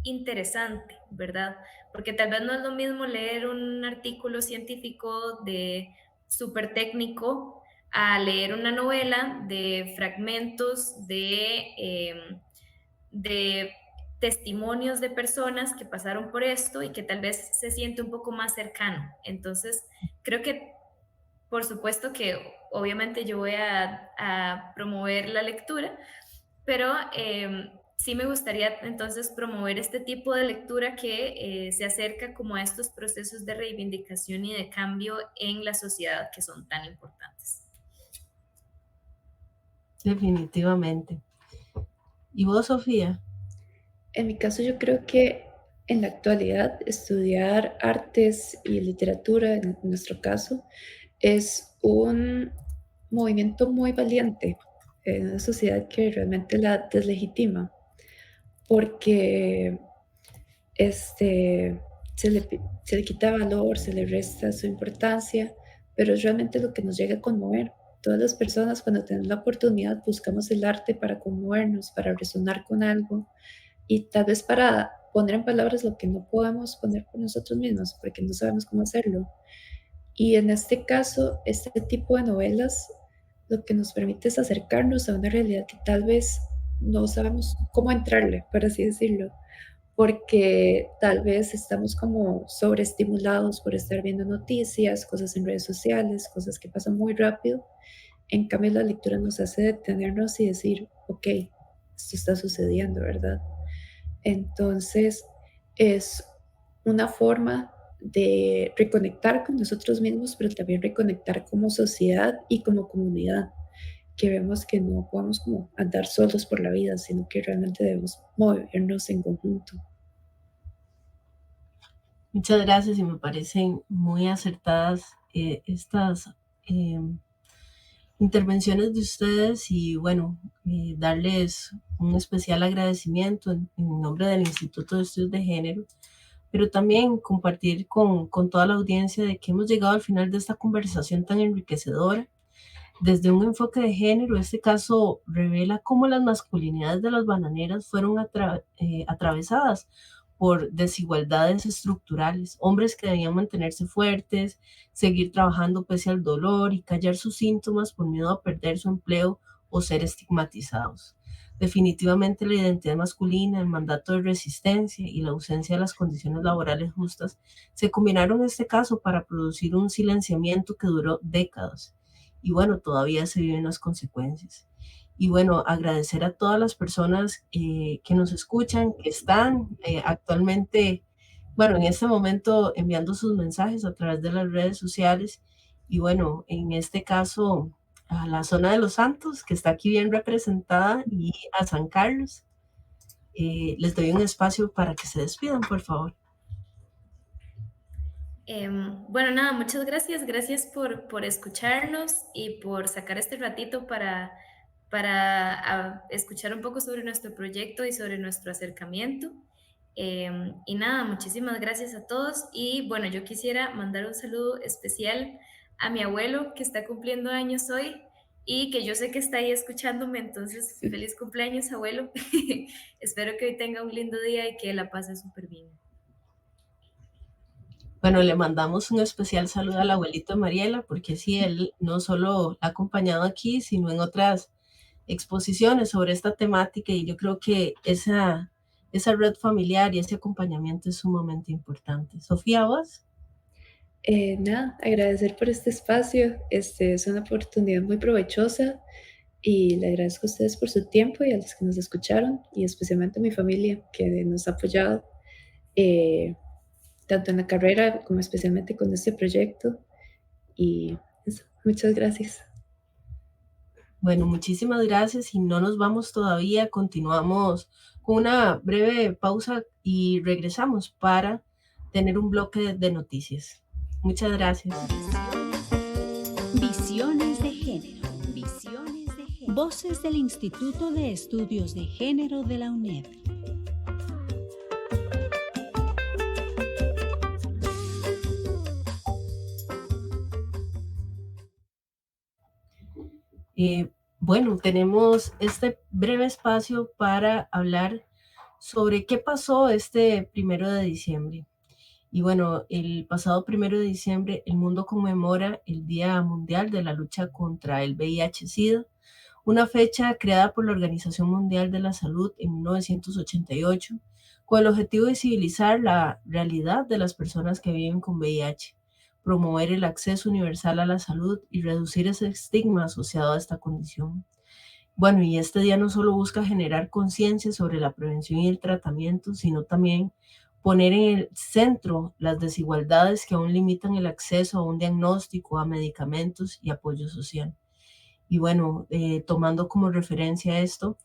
interesante, ¿verdad? Porque tal vez no es lo mismo leer un artículo científico de súper técnico a leer una novela de fragmentos de testimonios de personas que pasaron por esto y que tal vez se siente un poco más cercano. Entonces, creo que por supuesto que obviamente yo voy a promover la lectura, pero sí me gustaría entonces promover este tipo de lectura que se acerca como a estos procesos de reivindicación y de cambio en la sociedad que son tan importantes. Definitivamente. ¿Y vos, Sofía? En mi caso, yo creo que en la actualidad estudiar artes y literatura, en nuestro caso, es un movimiento muy valiente en una sociedad que realmente la deslegitima, porque se le quita valor, se le resta su importancia, pero es realmente lo que nos llega a conmover. Todas las personas, cuando tenemos la oportunidad, buscamos el arte para conmovernos, para resonar con algo y tal vez para poner en palabras lo que no podemos poner por nosotros mismos, porque no sabemos cómo hacerlo. Y en este caso, este tipo de novelas lo que nos permite es acercarnos a una realidad que tal vez no sabemos cómo entrarle, por así decirlo, porque tal vez estamos como sobreestimulados por estar viendo noticias, cosas en redes sociales, cosas que pasan muy rápido. En cambio, la lectura nos hace detenernos y decir, ok, esto está sucediendo, ¿verdad? Entonces, es una forma de reconectar con nosotros mismos, pero también reconectar como sociedad y como comunidad, que vemos que no podemos como andar solos por la vida, sino que realmente debemos movernos en conjunto. Muchas gracias y me parecen muy acertadas estas intervenciones de ustedes y bueno, darles un especial agradecimiento en nombre del Instituto de Estudios de Género, pero también compartir con toda la audiencia de que hemos llegado al final de esta conversación tan enriquecedora. Desde un enfoque de género, este caso revela cómo las masculinidades de las bananeras fueron atravesadas por desigualdades estructurales, hombres que debían mantenerse fuertes, seguir trabajando pese al dolor y callar sus síntomas por miedo a perder su empleo o ser estigmatizados. Definitivamente la identidad masculina, el mandato de resistencia y la ausencia de las condiciones laborales justas se combinaron en este caso para producir un silenciamiento que duró décadas. Y bueno, todavía se viven las consecuencias. Y bueno, agradecer a todas las personas que nos escuchan, que están actualmente, bueno, en este momento enviando sus mensajes a través de las redes sociales. Y bueno, en este caso, a la zona de Los Santos, que está aquí bien representada, y a San Carlos. Les doy un espacio para que se despidan, por favor. Bueno, nada, muchas gracias. Gracias por escucharnos y por sacar este ratito para escuchar un poco sobre nuestro proyecto y sobre nuestro acercamiento. Y nada, muchísimas gracias a todos. Y bueno, yo quisiera mandar un saludo especial a mi abuelo que está cumpliendo años hoy y que yo sé que está ahí escuchándome. Entonces, feliz cumpleaños, abuelo. Espero que hoy tenga un lindo día y que la pase súper bien. Bueno, le mandamos un especial saludo al abuelito de Mariela, porque sí, él no solo la ha acompañado aquí, sino en otras exposiciones sobre esta temática, y yo creo que esa red familiar y ese acompañamiento es sumamente importante. Sofía, ¿vos? Nada, agradecer por este espacio. Es una oportunidad muy provechosa y le agradezco a ustedes por su tiempo y a los que nos escucharon y especialmente a mi familia que nos ha apoyado tanto en la carrera como especialmente con este proyecto. Y eso, muchas gracias. Bueno, muchísimas gracias y no nos vamos todavía, continuamos con una breve pausa y regresamos para tener un bloque de noticias. Muchas gracias. Visiones de género. Visiones de género. Voces del Instituto de Estudios de Género de la UNED. Bueno, tenemos este breve espacio para hablar sobre qué pasó este 1 de diciembre. Y bueno, el pasado 1 de diciembre el mundo conmemora el Día Mundial de la Lucha contra el VIH-Sida, una fecha creada por la Organización Mundial de la Salud en 1988, con el objetivo de visibilizar la realidad de las personas que viven con VIH, promover el acceso universal a la salud y reducir ese estigma asociado a esta condición. Bueno, y este día no solo busca generar conciencia sobre la prevención y el tratamiento, sino también poner en el centro las desigualdades que aún limitan el acceso a un diagnóstico, a medicamentos y apoyo social. Y bueno, tomando como referencia esto,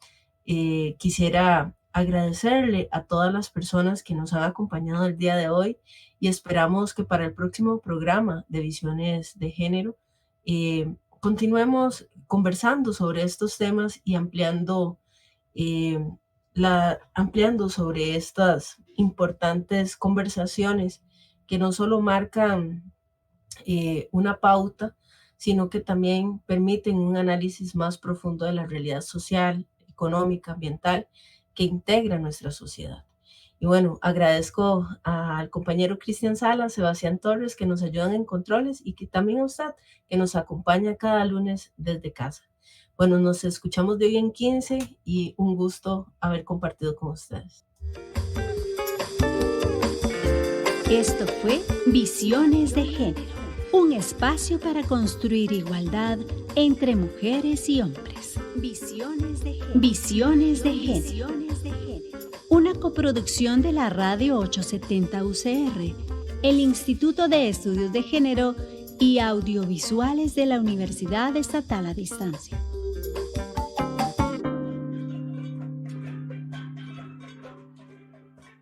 quisiera agradecerle a todas las personas que nos han acompañado el día de hoy y esperamos que para el próximo programa de Visiones de Género continuemos conversando sobre estos temas y ampliando sobre estas importantes conversaciones que no solo marcan una pauta, sino que también permiten un análisis más profundo de la realidad social, económica, ambiental que integra nuestra sociedad. Y bueno, agradezco al compañero Cristian Salas, Sebastián Torres, que nos ayudan en controles y que también a usted, que nos acompaña cada lunes desde casa. Bueno, nos escuchamos de hoy en 15 y un gusto haber compartido con ustedes. Esto fue Visiones de Género, un espacio para construir igualdad entre mujeres y hombres. Visiones de Género. Visiones de Género. Una coproducción de la Radio 870 UCR, el Instituto de Estudios de Género y Audiovisuales de la Universidad Estatal a Distancia.